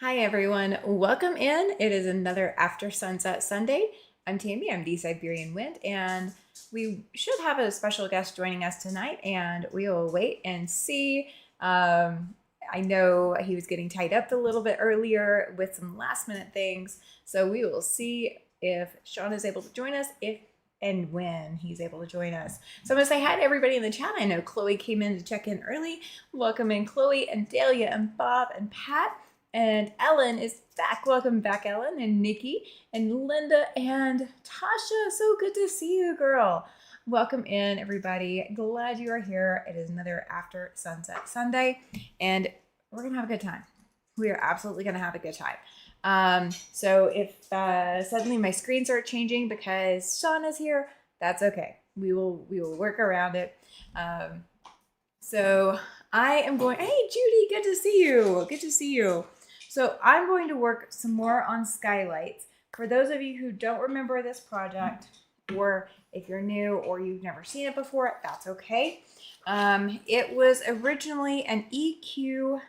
Hi everyone, welcome in. It is another After Sunset Sunday. I'm Tammy, I'm the Siberian Wind, and we should have a special guest joining us tonight, and we will wait and see. I know he was getting tied up a little bit earlier with some last minute things, so we will see if Sean is able to join us, if and when he's able to join us. So I'm going to say hi to everybody in the chat. I know Chloe came in to check in early. Welcome in Chloe and Dahlia and Bob and Pat. And Ellen is back. Welcome back, Ellen and Nikki and Linda and Tasha. So good to see you, girl. Welcome in, everybody. Glad you are here. It is another After Sunset Sunday, and we're going to have a good time. We are absolutely going to have a good time. So if suddenly my screens are changing because Sean is here, that's okay. We will work around it. So I am going, hey, Judy, good to see you. Good to see you. So I'm going to work some more on skylights. For those of you who don't remember this project, or if you're new or you've never seen it before, that's okay. It was originally an EQ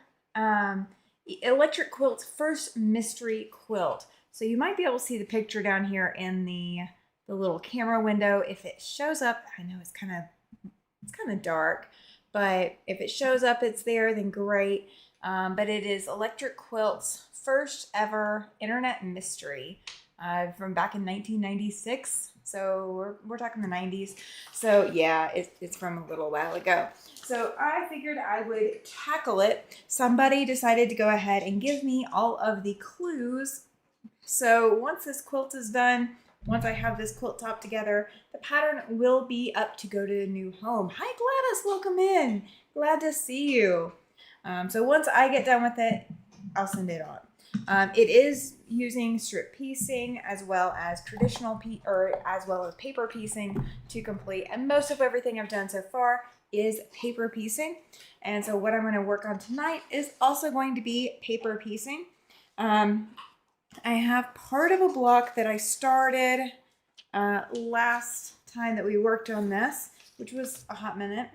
Electric Quilt's first mystery quilt. So you might be able to see the picture down here in the little camera window. If it shows up, I know it's kind of dark, but if it shows up, it's there, then great. But it is Electric Quilt's first ever internet mystery from back in 1996. So we're talking the 90s. So yeah, it's from a little while ago. So I figured I would tackle it. Somebody decided to go ahead and give me all of the clues. So once this quilt is done, once I have this quilt top together, the pattern will be up to go to a new home. Hi Gladys, welcome in. Glad to see you. So once I get done with it, I'll send it on. It is using strip piecing as well as traditional as well as paper piecing to complete. And most of everything I've done so far is paper piecing. And so what I'm going to work on tonight is also going to be paper piecing. I have part of a block that I started last time that we worked on this, which was a hot minute.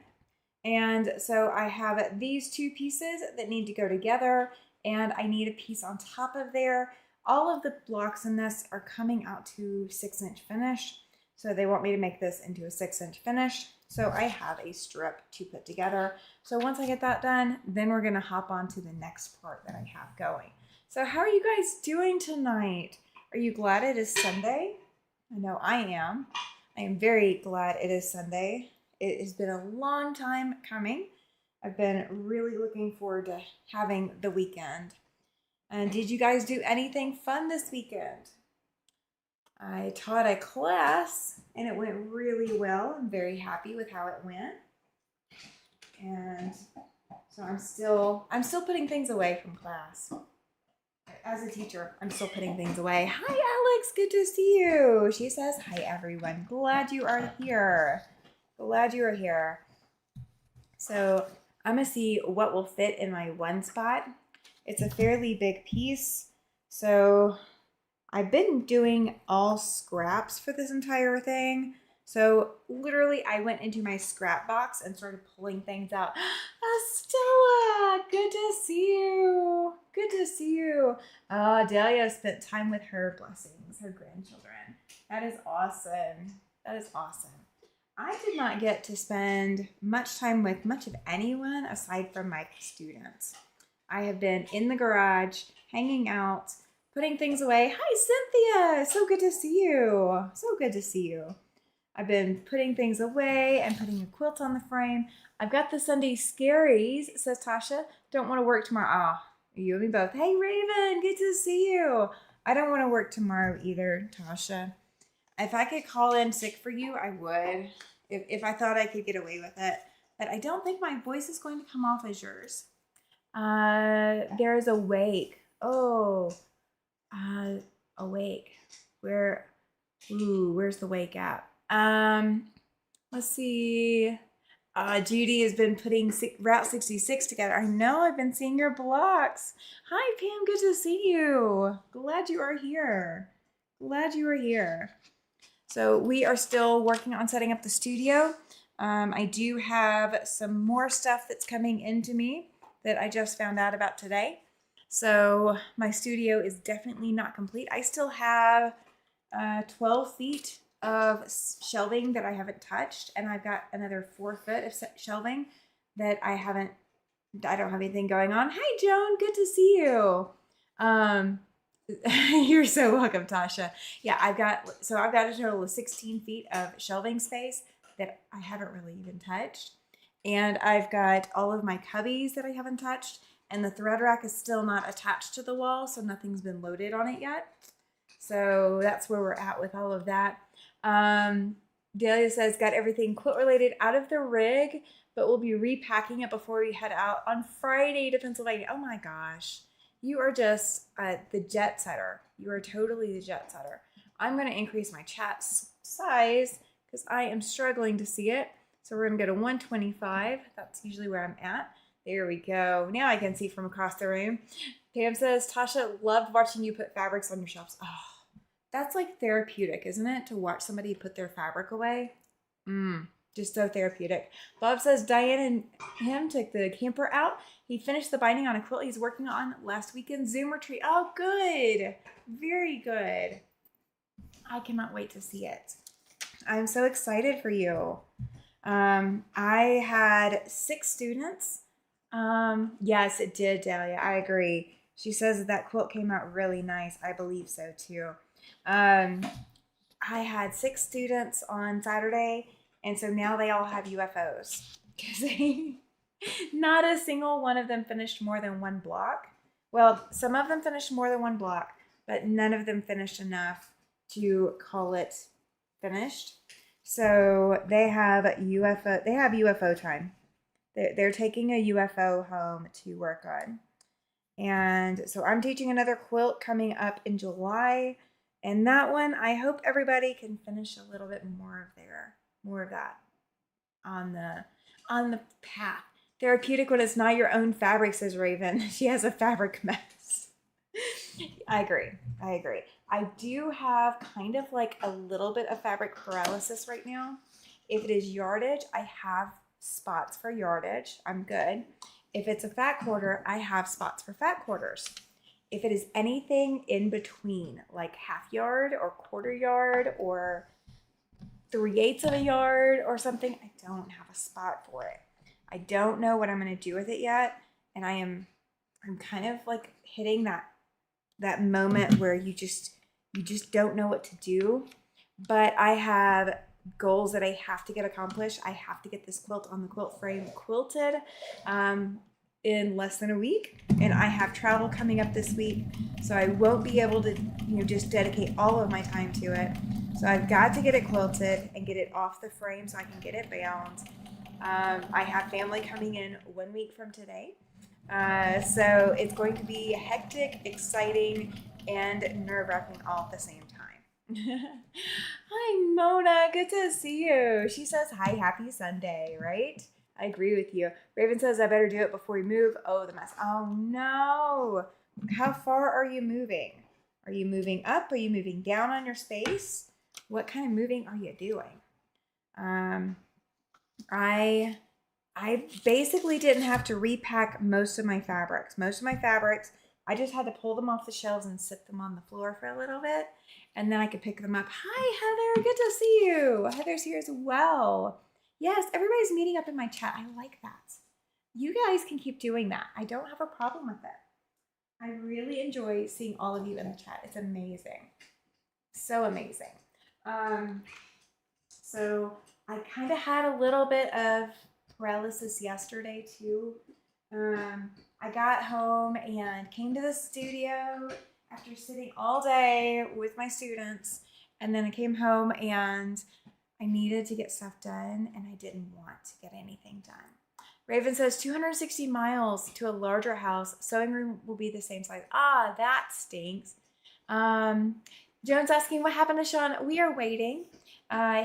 And so I have these two pieces that need to go together, and I need a piece on top of there. All of the blocks in this are coming out to 6-inch finish. So they want me to make this into a 6-inch finish. So I have a strip to put together. So once I get that done, then we're going to hop on to the next part that I have going. So how are you guys doing tonight? Are you glad it is Sunday? I know I am. I am very glad it is Sunday. It has been a long time coming. I've been really looking forward to having the weekend. And did you guys do anything fun this weekend? I taught a class and it went really well. I'm very happy with how it went. And so I'm still putting things away from class. As a teacher, I'm still putting things away. Hi Alex, good to see you. She says, hi everyone, glad you are here. Glad you are here. So I'm going to see what will fit in my one spot. It's a fairly big piece. So I've been doing all scraps for this entire thing. So literally I went into my scrap box and started pulling things out. Stella, good to see you. Good to see you. Dahlia spent time with her blessings, her grandchildren. That is awesome. That is awesome. I did not get to spend much time with much of anyone aside from my students. I have been in the garage, hanging out, putting things away. Hi, Cynthia. So good to see you. So good to see you. I've been putting things away and putting a quilt on the frame. I've got the Sunday scaries, says Tasha. Don't want to work tomorrow. Ah, you and me both. Hey, Raven. Good to see you. I don't want to work tomorrow either, Tasha. If I could call in sick for you, I would. If I thought I could get away with it. But I don't think my voice is going to come off as yours. There's a wake. Oh, awake. Where's the wake at? Let's see. Judy has been putting Route 66 together. I know, I've been seeing your blocks. Hi, Pam. Good to see you. Glad you are here. Glad you are here. So we are still working on setting up the studio. I do have some more stuff that's coming into me that I just found out about today. So my studio is definitely not complete. I still have 12 feet of shelving that I haven't touched, and I've got another 4 foot of shelving that I don't have anything going on. Hi, Joan. Good to see you. You're so welcome, Tasha. Yeah, I've got a total of 16 feet of shelving space that I haven't really even touched. And I've got all of my cubbies that I haven't touched, and the thread rack is still not attached to the wall, so nothing's been loaded on it yet. So that's where we're at with all of that. Delia says, got everything quilt related out of the rig, but we'll be repacking it before we head out on Friday to Pennsylvania. Oh my gosh. You are just the jet setter. You are totally the jet setter. I'm going to increase my chat size because I am struggling to see it. So we're going to go to 125. That's usually where I'm at. There we go. Now I can see from across the room. Pam says, Tasha, loved watching you put fabrics on your shelves. Oh, that's like therapeutic, isn't it? To watch somebody put their fabric away. Just so therapeutic. Bob says Diane and him took the camper out. He finished the binding on a quilt he's working on last weekend's Zoom retreat. Oh, good. Very good. I cannot wait to see it. I'm so excited for you. I had 6 students. Yes, it did, Dahlia. I agree. She says that quilt came out really nice. I believe so too. I had 6 students on Saturday, and so now they all have UFOs because not a single one of them finished more than 1 block. Well, some of them finished more than 1 block, but none of them finished enough to call it finished. So they have UFO time. They're taking a UFO home to work on. And so I'm teaching another quilt coming up in July. And that one, I hope everybody can finish a little bit more of that on the path. Therapeutic when it's not your own fabric, says Raven. She has a fabric mess. I agree. I do have kind of like a little bit of fabric paralysis right now. If it is yardage, I have spots for yardage. I'm good. If it's a fat quarter, I have spots for fat quarters. If it is anything in between, like half yard or quarter yard or 3/8 of a yard or something, I don't have a spot for it. I don't know what I'm going to do with it yet. And I'm kind of like hitting that moment where you just don't know what to do. But I have goals that I have to get accomplished. I have to get this quilt on the quilt frame quilted in less than a week, and I have travel coming up this week, so I won't be able to just dedicate all of my time to it. So I've got to get it quilted and get it off the frame so I can get it bound. I have family coming in 1 week from today, so it's going to be hectic, exciting, and nerve-wracking all at the same time. Hi, Mona. Good to see you. She says, hi, happy Sunday, right? I agree with you. Raven says, I better do it before we move. Oh, the mess. Oh, no. How far are you moving? Are you moving up? Are you moving down on your space? What kind of moving are you doing? I basically didn't have to repack most of my fabrics. I just had to pull them off the shelves and sit them on the floor for a little bit, and then I could pick them up. Hi, Heather. Good to see you. Heather's here as well. Yes, everybody's meeting up in my chat. I like that. You guys can keep doing that. I don't have a problem with it. I really enjoy seeing all of you in the chat. It's amazing. So amazing. So I kind of had a little bit of paralysis yesterday too. I got home and came to the studio after sitting all day with my students, and then I came home and I needed to get stuff done, and I didn't want to get anything done. Raven says 260 miles to a larger house. Sewing room will be the same size. Ah, that stinks. Joan's asking what happened to Sean. We are waiting.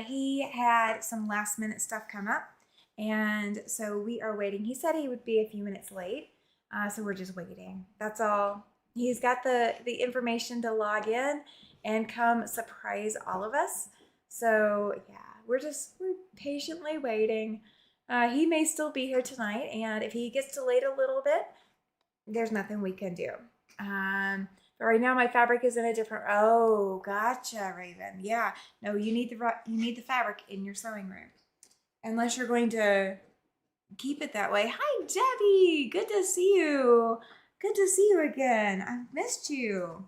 He had some last minute stuff come up, and so we are waiting. He said he would be a few minutes late, so we're just waiting. That's all. He's got the information to log in and come surprise all of us. So yeah, we're patiently waiting. He may still be here tonight, and if he gets delayed a little bit, there's nothing we can do. But right now my fabric is in a different, oh, gotcha, Raven. Yeah, no, you need the fabric in your sewing room. Unless you're going to keep it that way. Hi, Debbie. Good to see you. Good to see you again. I've missed you.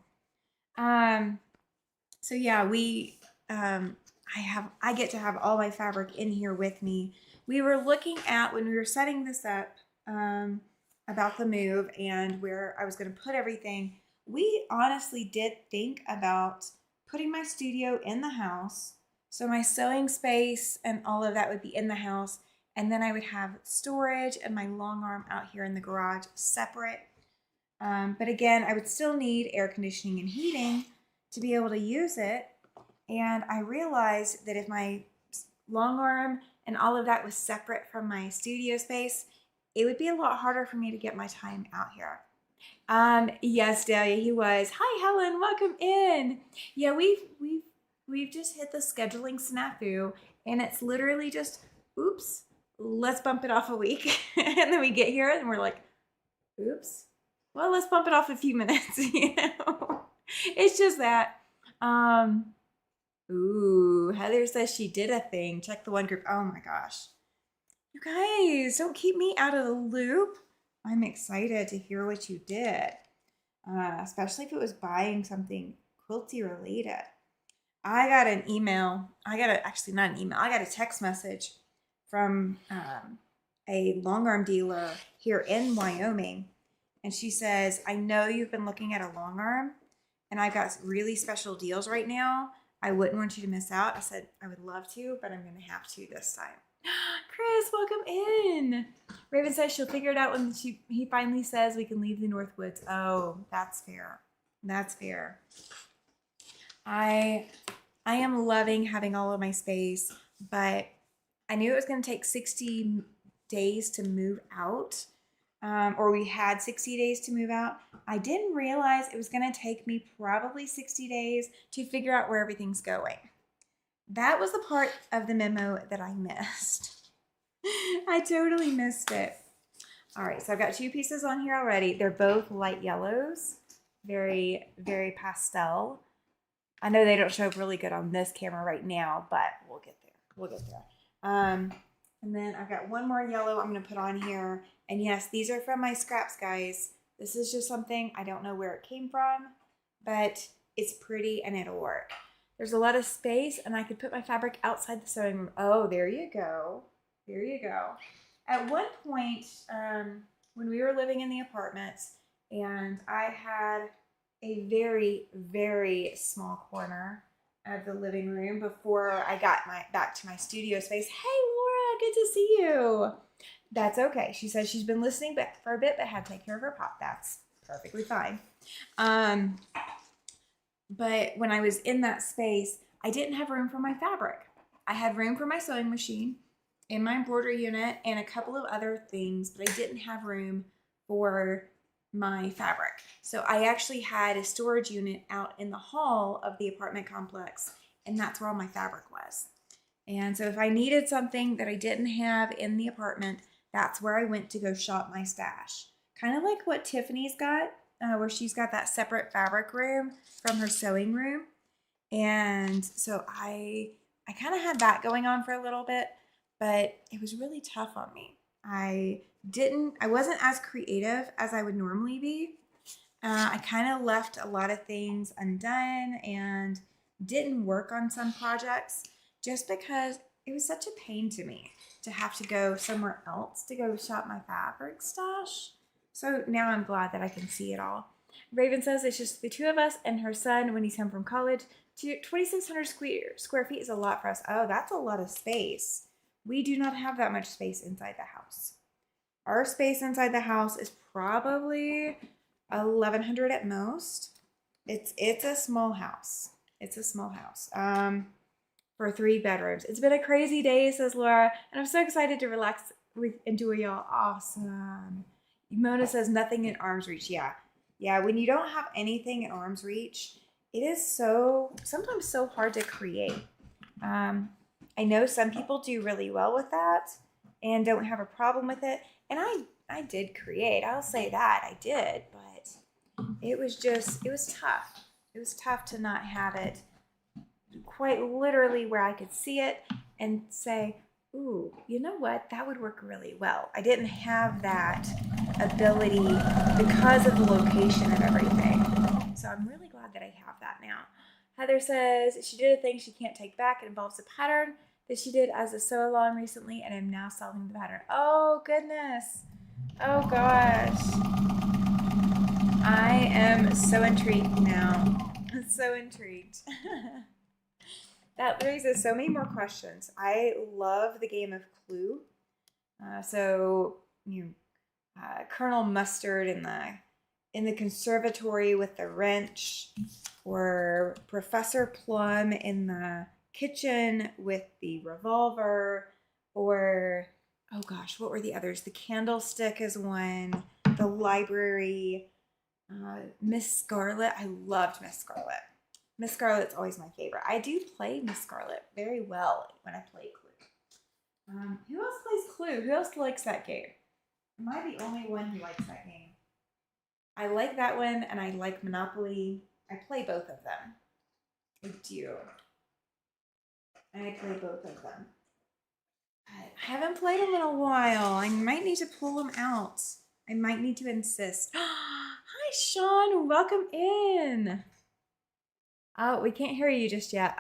So yeah, I get to have all my fabric in here with me. We were looking at when we were setting this up about the move and where I was going to put everything. We honestly did think about putting my studio in the house. So my sewing space and all of that would be in the house. And then I would have storage and my long arm out here in the garage separate. But again, I would still need air conditioning and heating to be able to use it. And I realized that if my long arm and all of that was separate from my studio space, it would be a lot harder for me to get my time out here. Yes, Dahlia, he was. Hi, Helen, welcome in. Yeah, we've just hit the scheduling snafu, and it's literally just, oops, let's bump it off a week. And then we get here and we're like, oops, well, let's bump it off a few minutes. It's just that. Ooh, Heather says she did a thing. Check the one group. Oh my gosh. You guys, don't keep me out of the loop. I'm excited to hear what you did, especially if it was buying something quilty related. I got an email. Actually not an email. I got a text message from a long arm dealer here in Wyoming. And she says, I know you've been looking at a long arm and I've got really special deals right now. I wouldn't want you to miss out. I said, I would love to, but I'm going to have to this time. Chris, welcome in. Raven says she'll figure it out when he finally says we can leave the North Woods. Oh, that's fair. That's fair. I am loving having all of my space, but I knew it was going to take 60 days to move out, or we had 60 days to move out. I didn't realize it was going to take me probably 60 days to figure out where everything's going. That was the part of the memo that I missed. I totally missed it. All right, so I've got 2 pieces on here already. They're both light yellows, very, very pastel. I know they don't show up really good on this camera right now, but we'll get there. We'll get there. And then I've got one more yellow I'm going to put on here. And yes, these are from my scraps, guys. This is just something, I don't know where it came from, but it's pretty and it'll work. There's a lot of space and I could put my fabric outside the sewing room. Oh, there you go. There you go. At one point, when we were living in the apartments and I had a very, very small corner of the living room before I got back to my studio space. Hey, Laura, good to see you. That's okay. She says she's been listening for a bit, but had to take care of her pop. That's perfectly fine. But when I was in that space, I didn't have room for my fabric. I had room for my sewing machine in my embroidery unit and a couple of other things, but I didn't have room for my fabric. So I actually had a storage unit out in the hall of the apartment complex, and that's where all my fabric was. And so if I needed something that I didn't have in the apartment, that's where I went to go shop my stash. Kind of like what Tiffany's got, where she's got that separate fabric room from her sewing room. And so I kind of had that going on for a little bit, but it was really tough on me. I wasn't as creative as I would normally be. I kind of left a lot of things undone and didn't work on some projects just because it was such a pain to me to have to go somewhere else to go shop my fabric stash. So now I'm glad that I can see it all. Raven says it's just the 2 of us and her son when he's home from college. 2,600 square feet is a lot for us. Oh, that's a lot of space. We do not have that much space inside the house. Our space inside the house is probably 1,100 at most. It's a small house. It's a small house. For 3 bedrooms. It's been a crazy day, says Laura, and I'm so excited to relax and do y'all. Awesome. Mona says nothing in arm's reach. Yeah. When you don't have anything in arm's reach, it is sometimes so hard to create. I know some people do really well with that and don't have a problem with it. And I did create. I'll say that I did, but it was tough. It was tough to not have it quite literally where I could see it and say, ooh, you know what? That would work really well. I didn't have that ability because of the location of everything. So I'm really glad that I have that now. Heather says she did a thing she can't take back. It involves a pattern that she did as a sew along recently, and I'm now solving the pattern. Oh, goodness. Oh, gosh. I am so intrigued now. So intrigued. That raises so many more questions. I love the game of Clue. Colonel Mustard in the conservatory with the wrench, or Professor Plum in the kitchen with the revolver, or oh gosh, what were the others? The candlestick is one. The library. Miss Scarlet. I loved Miss Scarlet. Miss Scarlet's always my favorite. I do play Miss Scarlet very well when I play Clue. Who else plays Clue? Who else likes that game? Am I the only one who likes that game? I like that one, and I like Monopoly. I play both of them. I do. And I play both of them. I haven't played them in a while. I might need to pull them out. I might need to insist. Hi, Sean. Welcome in. Oh, we can't hear you just yet.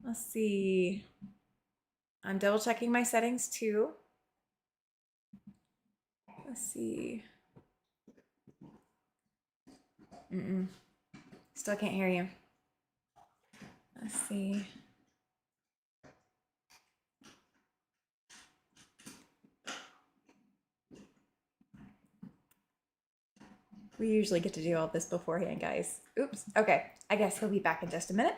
Let's see. I'm double checking my settings too. Let's see. Still can't hear you. Let's see. We usually get to do all this beforehand, guys. Oops. Okay. I guess he'll be back in just a minute.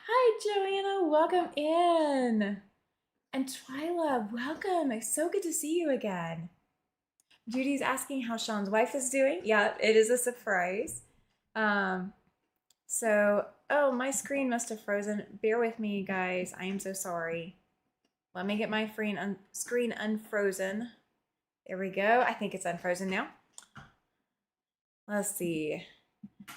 Hi, Joanna. Welcome in. And Twyla, welcome. It's so good to see you again. Judy's asking how Sean's wife is doing. Yeah, it is a surprise. Oh, my screen must have frozen. Bear with me, guys. I am so sorry. Let me get my screen unfrozen. There we go. I think it's unfrozen now. Let's see.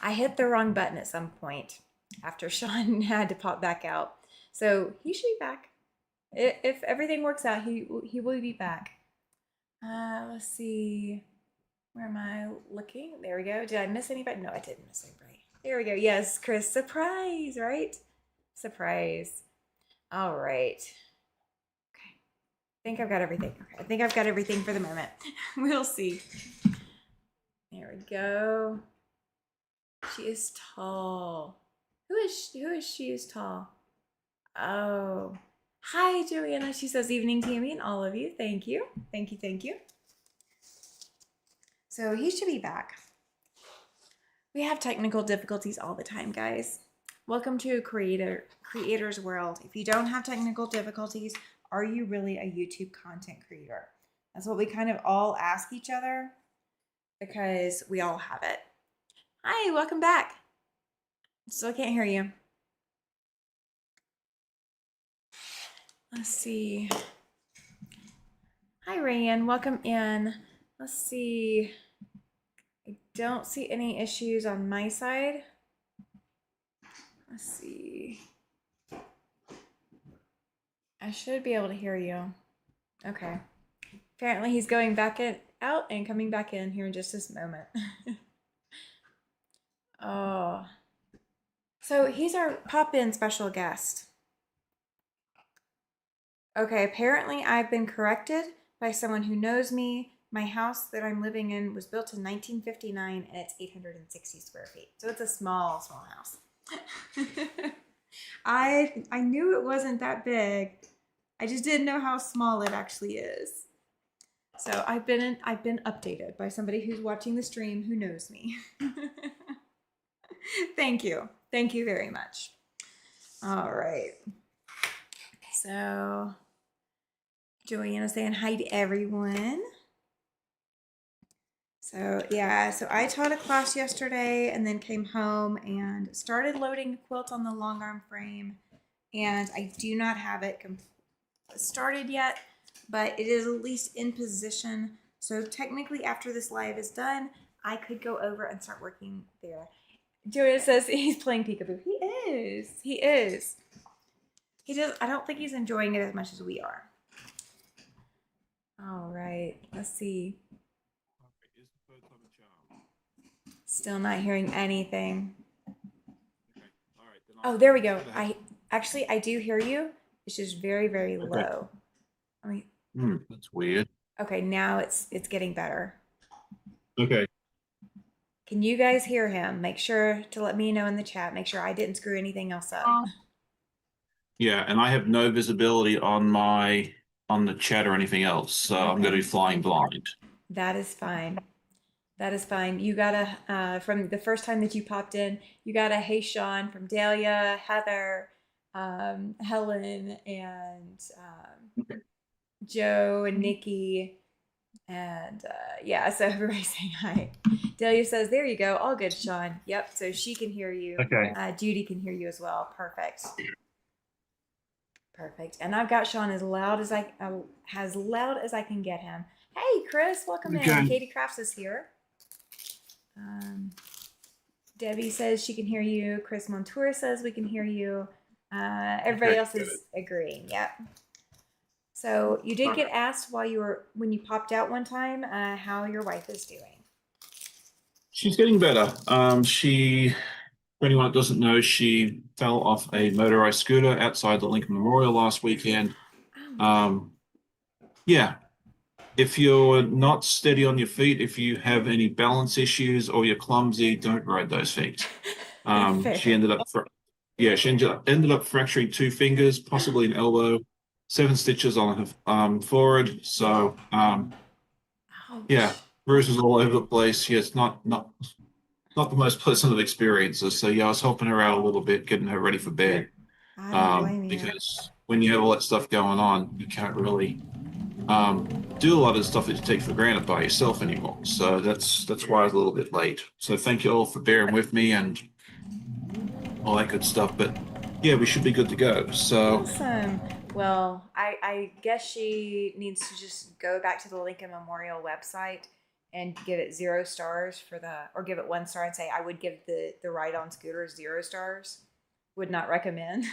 I hit the wrong button at some point after Sean had to pop back out. So he should be back. If everything works out, he will be back. Let's see. Where am I looking? There we go. Did I miss anybody? No, I didn't miss anybody. There we go. Yes, Chris. Surprise, right? Surprise. All right. Okay. I think I've got everything. Okay. I think I've got everything for the moment. We'll see. There we go. She is tall. Who is she is tall? Oh. Hi, Joanna. She says evening, Tammy, and all of you. Thank you. Thank you. Thank you. So he should be back. We have technical difficulties all the time, guys. Welcome to creator's world. If you don't have technical difficulties, are you really a YouTube content creator? That's what we kind of all ask each other, because we all have it. Hi, welcome back. Still can't hear you. Let's see. Hi, Rayan. Welcome in. Let's see. I don't see any issues on my side. Let's see. I should be able to hear you. Okay. Apparently he's going back out and coming back in here in just this moment. Oh. So he's our pop-in special guest. Okay, apparently I've been corrected by someone who knows me. My house that I'm living in was built in 1959 and it's 860 square feet. So it's a small house. I knew it wasn't that big. I just didn't know how small it actually is. So I've been updated by somebody who's watching the stream who knows me. Thank you. Thank you very much. All right. So Joanna saying hi to everyone. So yeah, so I taught a class yesterday and then came home and started loading the quilt on the long arm frame, and I do not have it started yet, but it is at least in position. So technically after this live is done, I could go over and start working there. Joanna says he's playing peekaboo. He is. He is. He does. I don't think he's enjoying it as much as we are. All right. Let's see. Still not hearing anything. Oh, there we go. I do hear you. It's just very, very low. I mean, that's weird. Okay, now it's getting better. Okay. Can you guys hear him? Make sure to let me know in the chat. Make sure I didn't screw anything else up. Yeah, and I have no visibility on the chat or anything else, so I'm going to be flying blind. That is fine. That is fine. You got from the first time that you popped in, you got a hey Sean from Dahlia, Heather, Helen, and Joe and Nikki. And yeah, so everybody's saying hi. Delia says, there you go. All good, Sean. Yep. So she can hear you. Okay. Judy can hear you as well. Perfect. Perfect. And I've got Sean as loud as I can get him. Hey, Chris, welcome in. Katie Crafts is here. Debbie says she can hear you. Chris Montour says we can hear you. Everybody else is agreeing. Yep. So you did get asked when you popped out one time, how your wife is doing. She's getting better. For anyone that doesn't know, she fell off a motorized scooter outside the Lincoln Memorial last weekend. Yeah. If you're not steady on your feet, if you have any balance issues or you're clumsy, don't ride those feet. She ended up fracturing 2 fingers, possibly an elbow, 7 stitches on her forehead. So yeah, bruises all over the place. Yeah, it's not the most pleasant of experiences. So yeah, I was helping her out a little bit, getting her ready for bed. I don't blame you. Because when you have all that stuff going on, you can't really do a lot of the stuff that you take for granted by yourself anymore. So that's why I was a little bit late. So thank you all for bearing with me and all that good stuff. But yeah, we should be good to go. So awesome. Well, I guess she needs to just go back to the Lincoln Memorial website and give it 0 stars or give it 1 star and say I would give the ride-on scooter 0 stars. Would not recommend.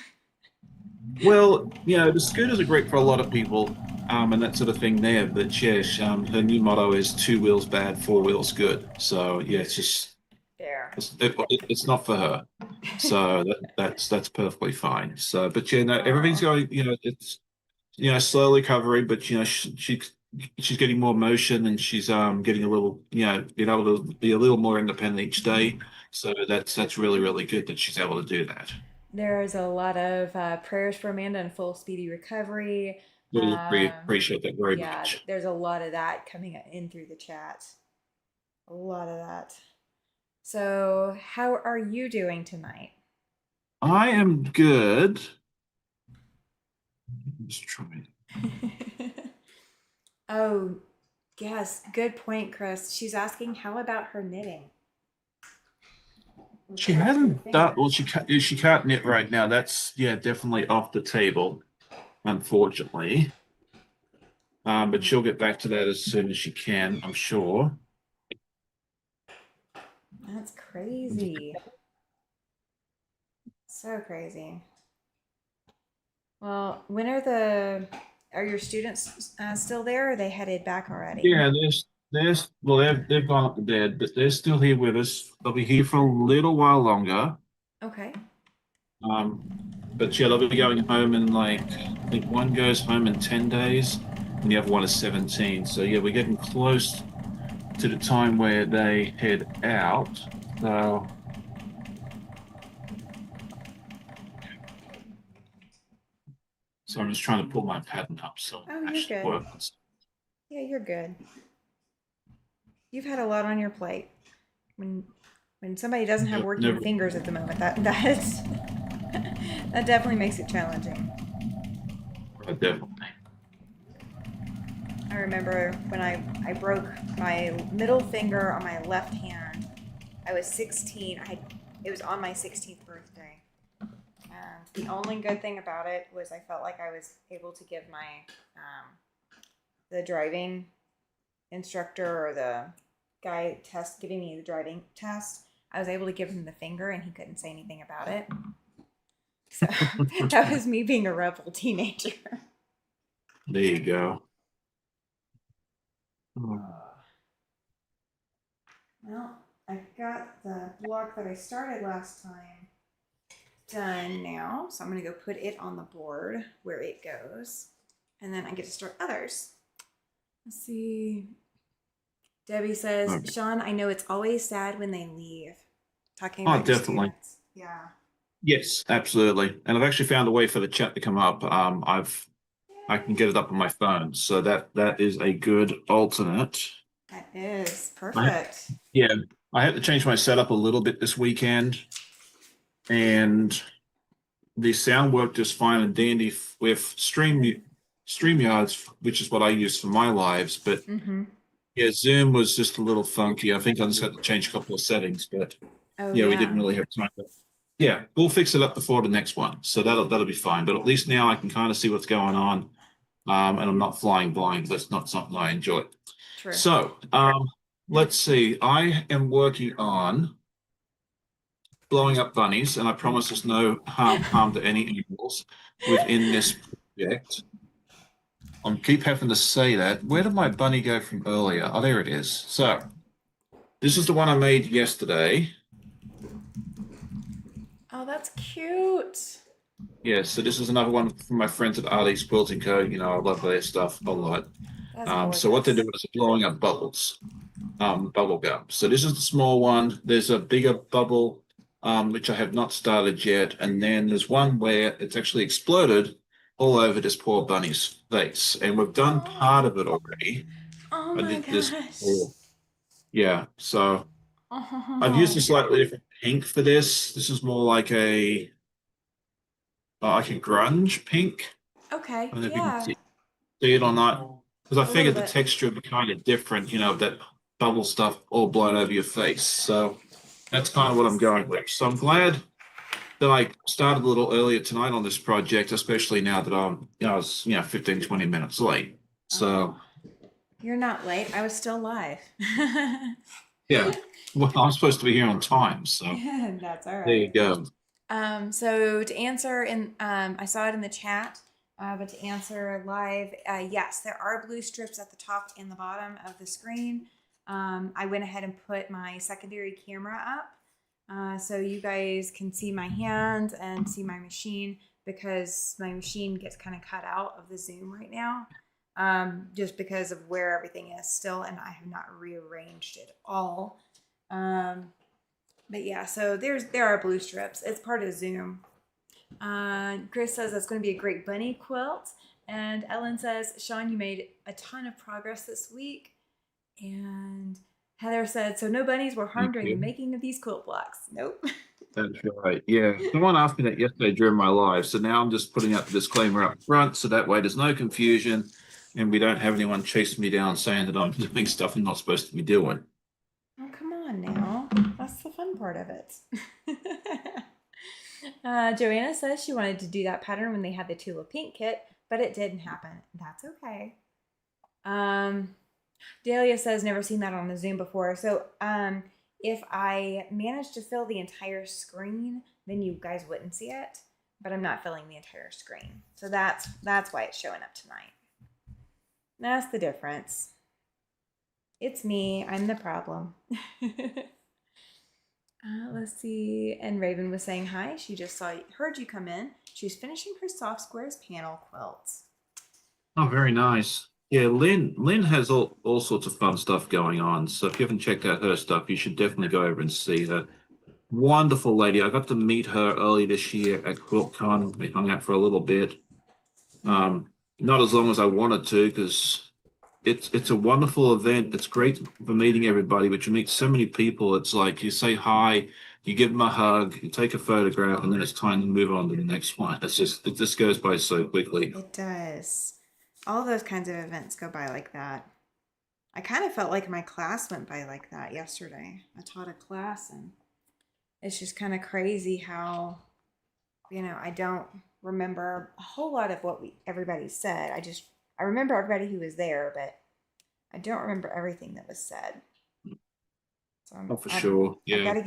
Well, the scooters are great for a lot of people, and that sort of thing there. But yeah, her new motto is 2 wheels bad, 4 wheels good. So yeah, it's just it's not for her. So that's perfectly fine. So, but yeah, no, everything's going. It's slow recovery, but she's getting more motion and she's getting a little being able to be a little more independent each day. So that's really really good that she's able to do that. There's a lot of prayers for Amanda and full speedy recovery. Really appreciate that very much. There's a lot of that coming in through the chat. A lot of that. So, how are you doing tonight? I am good. Just trying. Oh, yes, good point, Chris. She's asking, how about her knitting? She hasn't done well. She can't knit right now. That's definitely off the table, unfortunately. But she'll get back to that as soon as she can, I'm sure. That's crazy. So crazy. Well, when are your students still there, or are they headed back already? Yeah, they've gone up to bed, but they're still here with us. They'll be here for a little while longer. Okay. But yeah, they'll be going home in I think one goes home in 10 days and the other one is 17. So yeah, we're getting close to the time where they head out. So I'm just trying to pull my pattern up so you're good. works. Yeah, you're good. You've had a lot on your plate. When somebody doesn't have working fingers at the moment, that definitely makes it challenging. Definitely. I remember when I broke my middle finger on my left hand. I was 16. It was on my 16th birthday. The only good thing about it was I felt like I was able to give my the driving instructor or guy giving me the driving test, I was able to give him the finger and he couldn't say anything about it. So that was me being a rebel teenager. There you go. Well, I've got the block that I started last time done now. So I'm going to go put it on the board where it goes. And then I get to start others. Let's see. Debbie says, Okay. Sean, I know it's always sad when they leave. Talking Oh, about your definitely. students. Yeah. Yes, absolutely. And I've actually found a way for the chat to come up. I can get it up on my phone, so that is a good alternate. That is I, perfect. yeah, I had to change my setup a little bit this weekend, and the sound worked just fine and dandy with StreamYards, which is what I use for my lives. But Mm-hmm. yeah, Zoom was just a little funky. I think I just had to change a couple of settings, but Oh, yeah, we didn't yeah. really have time. Yeah, we'll fix it up before the next one, so that'll be fine. But at least now I can kind of see what's going on, and I'm not flying blind. That's not something I enjoy. True. So, let's see. I am working on blowing up bunnies, and I promise there's no harm to any animals within this project. I keep having to say that. Where did my bunny go from earlier? Oh, there it is. So, this is the one I made yesterday. Oh, that's cute. Yeah, so this is another one from my friends at Artie's Quilting Co. You know, I love their stuff a lot. That's So what they're gorgeous. doing is blowing up bubbles, bubble gum. So this is the small one. There's a bigger bubble, which I have not started yet. And then there's one where it's actually exploded all over this poor bunny's face. And we've done Oh, part of it already. oh I my did this gosh. before. Yeah, so I've used a Oh, slightly different pink for this. This is more like a grunge pink. I okay. don't know if you can Yeah. see it or not. Because I A little figured the bit. texture would be kind of different, that bubble stuff all blown over your face. So that's kind of what I'm going with. So I'm glad that I started a little earlier tonight on this project, especially now that I was, 15, 20 minutes late. So Oh, you're not late. I was still live. yeah, well, I'm supposed to be here on time. So That's all there right. you go. So to answer in, I saw it in the chat, but to answer live, yes, there are blue strips at the top and the bottom of the screen. I went ahead and put my secondary camera up, so you guys can see my hand and see my machine because my machine gets kind of cut out of the Zoom right now, just because of where everything is still, and I have not rearranged it all. But yeah, so there are blue strips. It's part of Zoom. Chris says that's going to be a great bunny quilt, and Ellen says, Sean, you made a ton of progress this week. And Heather said, so no bunnies were Thank harmed during the you. making of these quilt blocks. Nope. That's right. Yeah. Someone asked me that yesterday during my live. So now I'm just putting out the disclaimer up front so that way there's no confusion and we don't have anyone chasing me down saying that I'm doing stuff I'm not supposed to be doing. Oh, come on now. That's the fun part of it. Joanna says she wanted to do that pattern when they had the Tula Pink kit, but it didn't happen. That's okay. Dahlia says never seen that on a Zoom before. So if I manage to fill the entire screen, then you guys wouldn't see it. But I'm not filling the entire screen. So that's why it's showing up tonight. That's the difference. It's me. I'm the problem. Let's see. And Raven was saying hi. She just heard you come in. She's finishing her soft squares panel quilts. Oh, very nice. Yeah, Lynn has all sorts of fun stuff going on. So if you haven't checked out her stuff, you should definitely go over and see her. Wonderful lady. I got to meet her early this year at QuiltCon. We hung out for a little bit. Not as long as I wanted to, because it's a wonderful event. It's great for meeting everybody, but you meet so many people. It's like you say hi, you give them a hug, you take a photograph, and then it's time to move on to the next one. It just goes by so quickly. It does. All those kinds of events go by like that. I kind of felt like my class went by like that yesterday. I taught a class and it's just kind of crazy how, I don't remember a whole lot of what everybody said. I remember everybody who was there, but I don't remember everything that was said. So Oh, for sure. I've got Yeah. to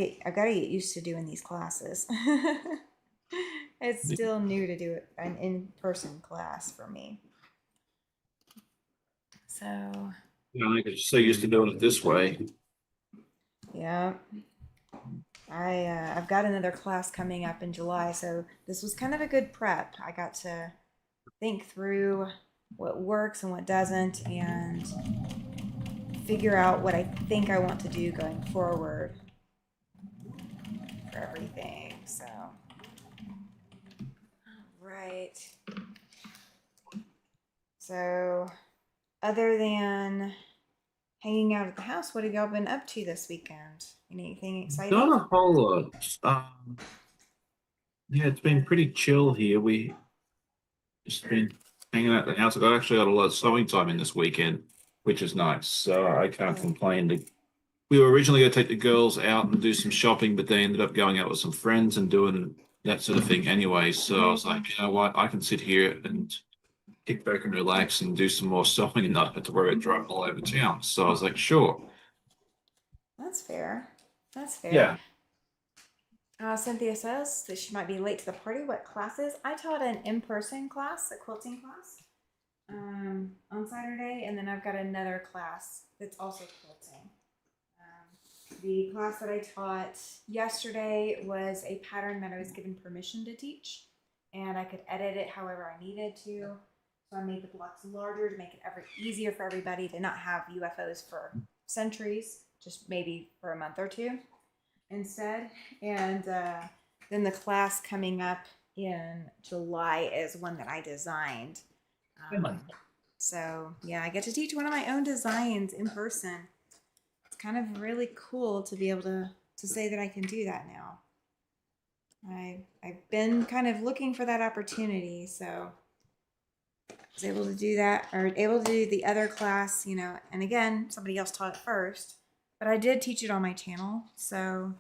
get used to doing these classes. It's still new to do an in-person class for me. So, Yeah, I get so used to doing it this way. yeah, I've got another class coming up in July, so this was kind of a good prep. I got to think through what works and what doesn't, and figure out what I think I want to do going forward for everything. So, right. So, other than hanging out at the house, what have y'all been up to this weekend? Anything Not exciting? a whole lot. Yeah, it's been pretty chill here. We just been hanging out at the house. I actually got a lot of sewing time in this weekend, which is nice. So I can't Oh, complain. We were originally going to take the girls out and do some shopping, but they ended up going out with some friends and doing that sort of thing anyway. So I was like, you know what? I can sit here and kick back and relax and do some more sewing and not have to worry about driving all over town. So I was like, sure. that's fair. That's fair. Yeah. Cynthia says that she might be late to the party. What classes? I taught an in-person class, a quilting class, on Saturday, and then I've got another class that's also quilting. The class that I taught yesterday was a pattern that I was given permission to teach, and I could edit it however I needed to. So I made the blocks larger to make it easier for everybody to not have UFOs for centuries, just maybe for a month or two instead. And then the class coming up in July is one that I designed. Um, so yeah, I get to teach one of my own designs in person. It's kind of really cool to be able to say that I can do that now. I've been kind of looking for that opportunity, so I was able to do that, or able to do the other class, and again, somebody else taught it first, but I did teach it on my channel, so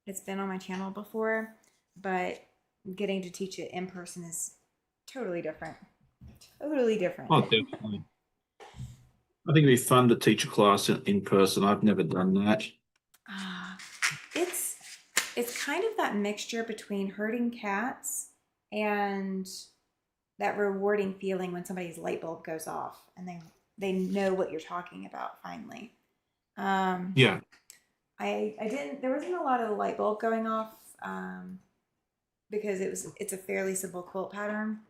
it's been on my channel before, but getting to teach it in person is totally different. Totally different. Oh, definitely. I think it'd be fun to teach a class in person. I've never done that. Ah, it's it's kind of that mixture between herding cats and that rewarding feeling when somebody's light bulb goes off and they know what you're talking about finally. Um, Yeah. I didn't there wasn't a lot of the light bulb going off because it's a fairly simple quilt pattern.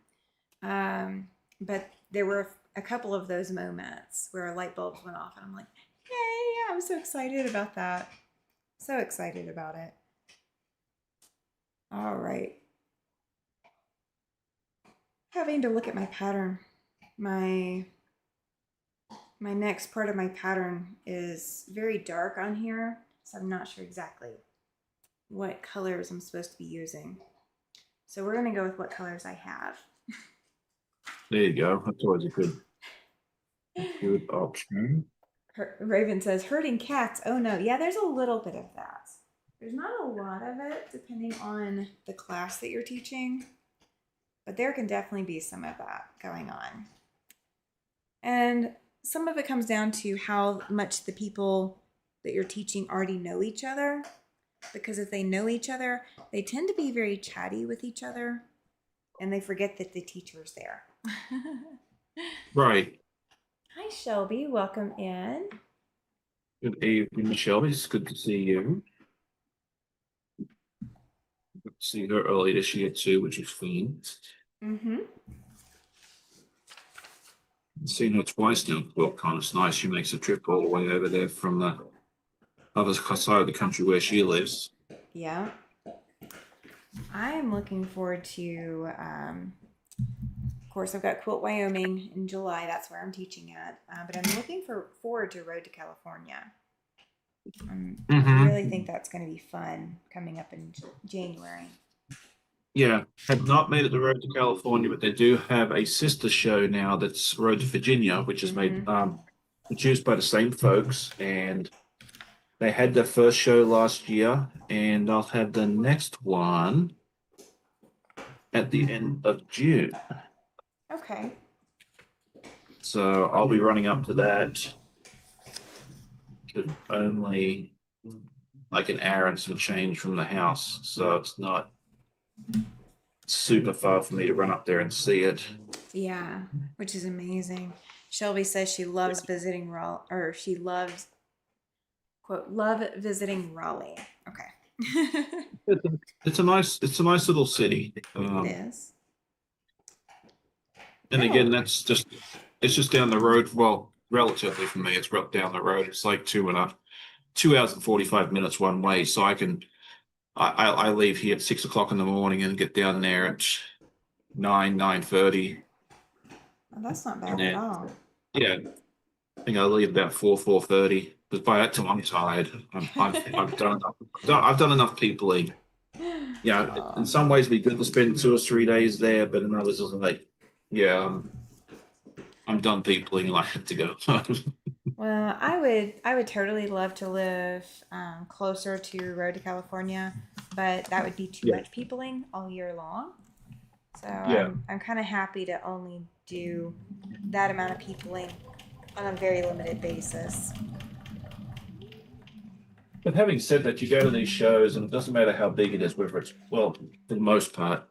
But there were a couple of those moments where light bulbs went off, and I'm like, yay! I'm so excited about that. So excited about it. All right. Having to look at my pattern. My my next part of my pattern is very dark on here, so I'm not sure exactly what colors I'm supposed to be using. So we're gonna go with what colors I have. There you go. That's always a good option. Raven says, herding cats. Oh no. Yeah, there's a little bit of that. There's not a lot of it depending on the class that you're teaching, but there can definitely be some of that going on. And some of it comes down to how much the people that you're teaching already know each other. Because if they know each other, they tend to be very chatty with each other and they forget that the teacher's there. Right. Hi, Shelby. Welcome in. Good evening, Michelle. It's good to see you. Good to see her early this year too, which is fun. Mm-hmm. Seen her twice now. Well, kind of nice. She makes a trip all the way over there from the other side of the country where she lives. Yeah. I'm looking forward to, of course, I've got Quilt Wyoming in July. That's where I'm teaching at. But I'm looking forward to Road to California. I really think that's going to be fun coming up in January. Yeah, have not made it the road to California, but they do have a sister show now that's Road to Virginia, which is made produced by the same folks, and they had their first show last year, and I'll have the next one at the end of June. Okay. So I'll be running up to that. Could only like an hour and some change from the house, so it's not super far for me to run up there and see it. Yeah, which is amazing. Shelby says she loves visiting Raleigh, or she loves, quote, love visiting Raleigh. Okay. It's a nice little city. It is. And again, Oh, it's just down the road. Well, relatively for me, it's right down the road. It's like 2 hours and 45 minutes one way. So I leave here at 6 o'clock in the morning and get down there at 9:30, well, that's not and bad at then all. yeah, I think I leave about 4:30. Because by that time I'm tired. I've done enough peopling. Yeah, in Oh. some ways, it'd be good to spend 2 or 3 days there, but in others, it's like, yeah, I'm done peopling and I have to go. Well, I would totally love to live closer to Road to California, but that would be too Yeah, much peopling all year long. So yeah. I'm kind of happy to only do that amount of peopling on a very limited basis. But having said that, you go to these shows, and it doesn't matter how big it is, whether it's, well, for the most part,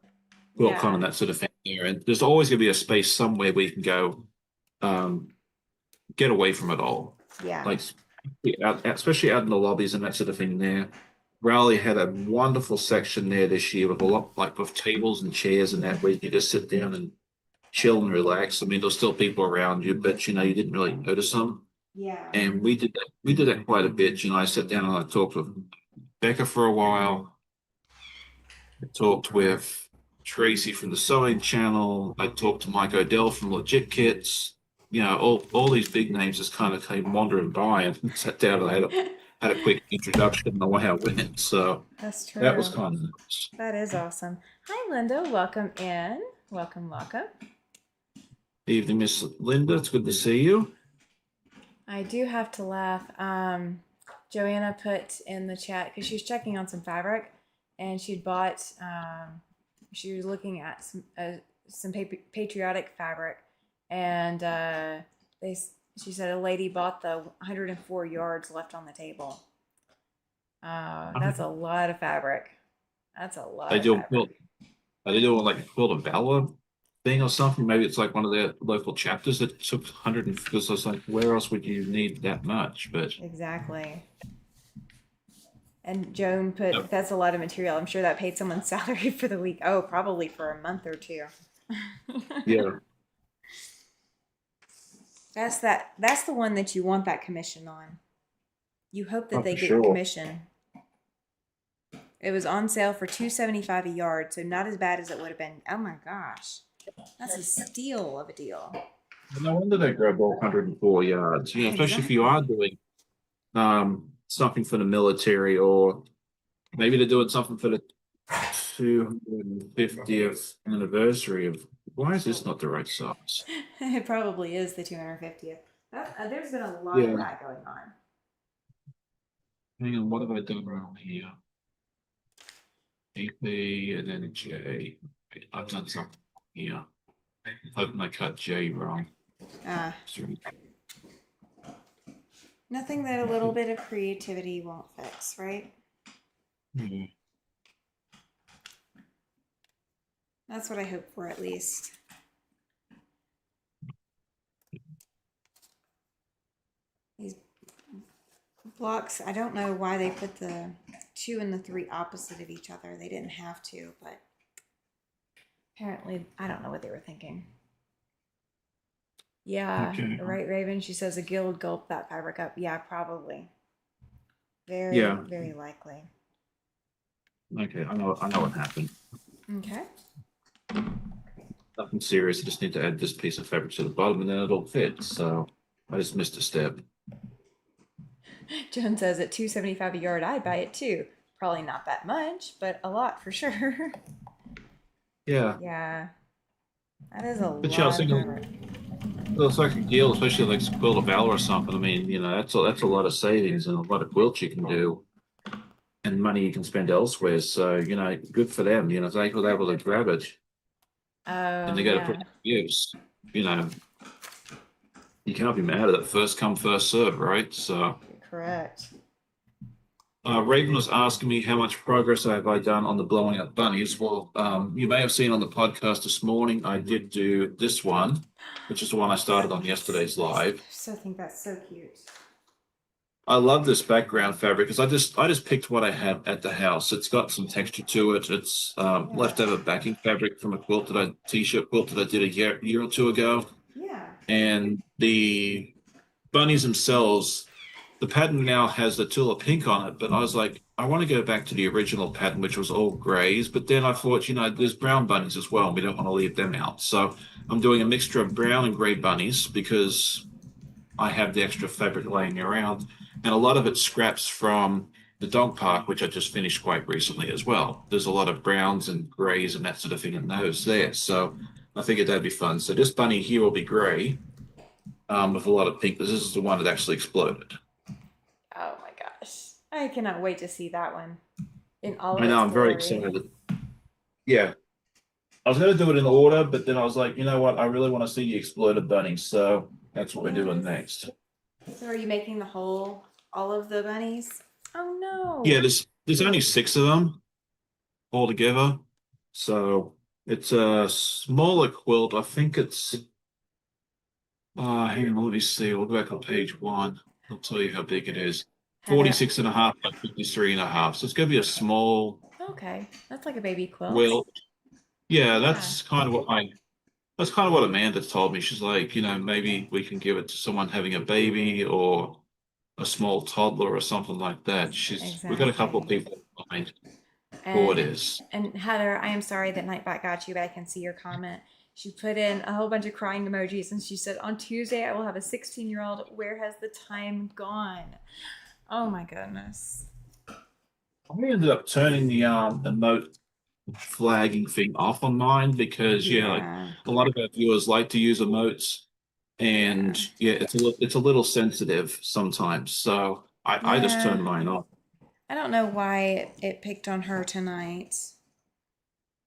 QuiltCon Yeah, and that sort of thing there, and there's always going to be a space somewhere where you can go, um, get away from it all. yeah. Like, especially out in the lobbies and that sort of thing there. Raleigh had a wonderful section there this year with a lot, like with tables and chairs and that, where you just sit down and chill and relax. I mean, there's still people around you, but you didn't really notice them. Yeah. And we did that. We did that quite a bit. I sat down and I talked with Becca for a while. I talked with Tracy from the Sewing Channel. I talked to Mike Odell from Legit Kits. All these big names just kind of came wandering by and sat down and had a quick introduction on how I went. So That's that was true. kind of nice. That is awesome. Hi, Linda. Welcome in. Welcome, welcome. Evening, Miss Linda. It's good to see you. I do have to laugh. Joanna put in the chat because she was checking on some fabric, and she'd bought. She was looking at some patriotic fabric, and they. She said a lady bought the 104 yards left on the table. That's a lot of fabric. That's a lot They of do fabric. are they doing like a Quilt of Valor thing or something? Maybe it's like one of their local chapters that took 100 because I was like, where else would you need that much? But Exactly. And Joan put, yep. that's a lot of material. I'm sure that paid someone's salary for the week. Oh, probably for a month or two. Yeah, That's the one that you want that commission on. You hope that oh, they for get your sure. commission. It was on sale for $275 a yard, so not as bad as it would have been. Oh my gosh. That's a steal of a deal. No wonder they grab all 104 yards. Especially if you are Exactly. doing something for the military, or maybe they're doing something for the 250th anniversary of. Why is this not the right size? It probably is the 250th. There's been a lot of Yeah, that going on. hang on, what have I done wrong here? AP and then J. I've done something here. Hoping I cut J wrong. Uh, Nothing that a little bit of creativity won't fix, right? Hmm. That's what I hope for at least. These blocks, I don't know why they put the 2 and the 3 opposite of each other. They didn't have to, but apparently, I don't know what they were thinking. Yeah, Okay. right, Raven. She says a guild gulped that fabric up. Yeah, probably. Very, Yeah. very likely. Okay. I know what happened. Okay. Nothing serious. I just need to add this piece of fabric to the bottom and then it'll fit. So I just missed a step. Joan says at 275 a yard, I'd buy it too. Probably not that much, but a lot for sure. Yeah. Yeah, that is a But yeah, I was lot of thinking fabric. it's like a deal, especially like Quilt of Valor or something. I mean, that's a lot of savings and a lot of quilts you can do and money you can spend elsewhere. So, good for them. They were able to grab it and Oh, they got to put yeah. it to use. You know, you can't be mad at it. First come, first serve, right? So Correct. Raven was asking me how much progress have I done on the blowing up bunnies. Well, you may have seen on the podcast this morning, I did do this one, which is the one I started on yesterday's live. I so think that's so cute. I love this background fabric because I just picked what I had at the house. It's got some texture to it. It's Yeah. leftover backing fabric from a t-shirt quilt that I did a year or two ago, Yeah. and the bunnies themselves. The pattern now has the Tula pink on it, but I was like, I want to go back to the original pattern, which was all grays. But then I thought, there's brown bunnies as well, and we don't want to leave them out. So I'm doing a mixture of brown and gray bunnies because I have the extra fabric laying around, and a lot of it scraps from the dog park, which I just finished quite recently as well. There's a lot of browns and grays and that sort of thing in those there. So I figured that'd be fun. So this bunny here will be gray, with a lot of pink. This is the one that actually exploded. Oh my gosh. I cannot wait to see that one in all of I know, its I'm very glory. excited. Yeah, I was going to do it in order, but then I was like, you know what? I really want to see the exploded bunny, so that's what we're doing Yes. next. So are you making all of the bunnies? Oh Yeah, no. there's only six of them altogether, so it's a smaller quilt. I think it's hang on, let me see. We'll go back on page one. I'll tell you how big it is. Heather. 46 and a half by 53 and a half. So it's going to be a small Okay. That's like a baby quilt. quilt. Yeah, Yeah. that's kind of what Amanda told me. She's like, maybe we can give it to someone having a baby or a small toddler or something like that. We've got a couple of Exactly. people in mind for And this. and Heather, I am sorry that Nightbot got you, but I can see your comment. She put in a whole bunch of crying emojis and she said, on Tuesday I will have a 16-year-old. Where has the time gone? Oh my goodness. I ended up turning the emote flagging thing off on mine because yeah, like Yeah. a lot of our viewers like to use emotes, and Yeah. yeah, it's a little sensitive sometimes. So I just Yeah. turned mine off. I don't know why it picked on her tonight.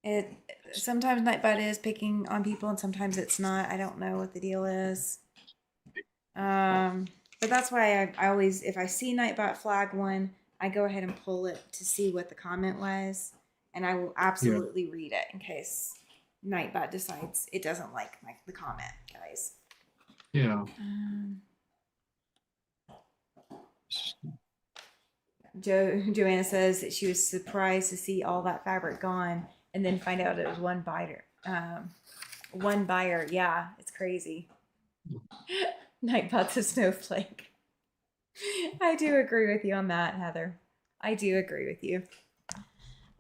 It sometimes Nightbot is picking on people and sometimes it's not. I don't know what the deal is. Um, but that's why I always, if I see Nightbot flag one, I go ahead and pull it to see what the comment was, and I will Yeah. absolutely read it in case Nightbot decides it doesn't like the comment, guys. Yeah. Um, Joanna says that she was surprised to see all that fabric gone, and then find out it was one buyer. One buyer. Yeah, it's crazy. Nightbot's a snowflake. I do agree with you on that, Heather. I do agree with you.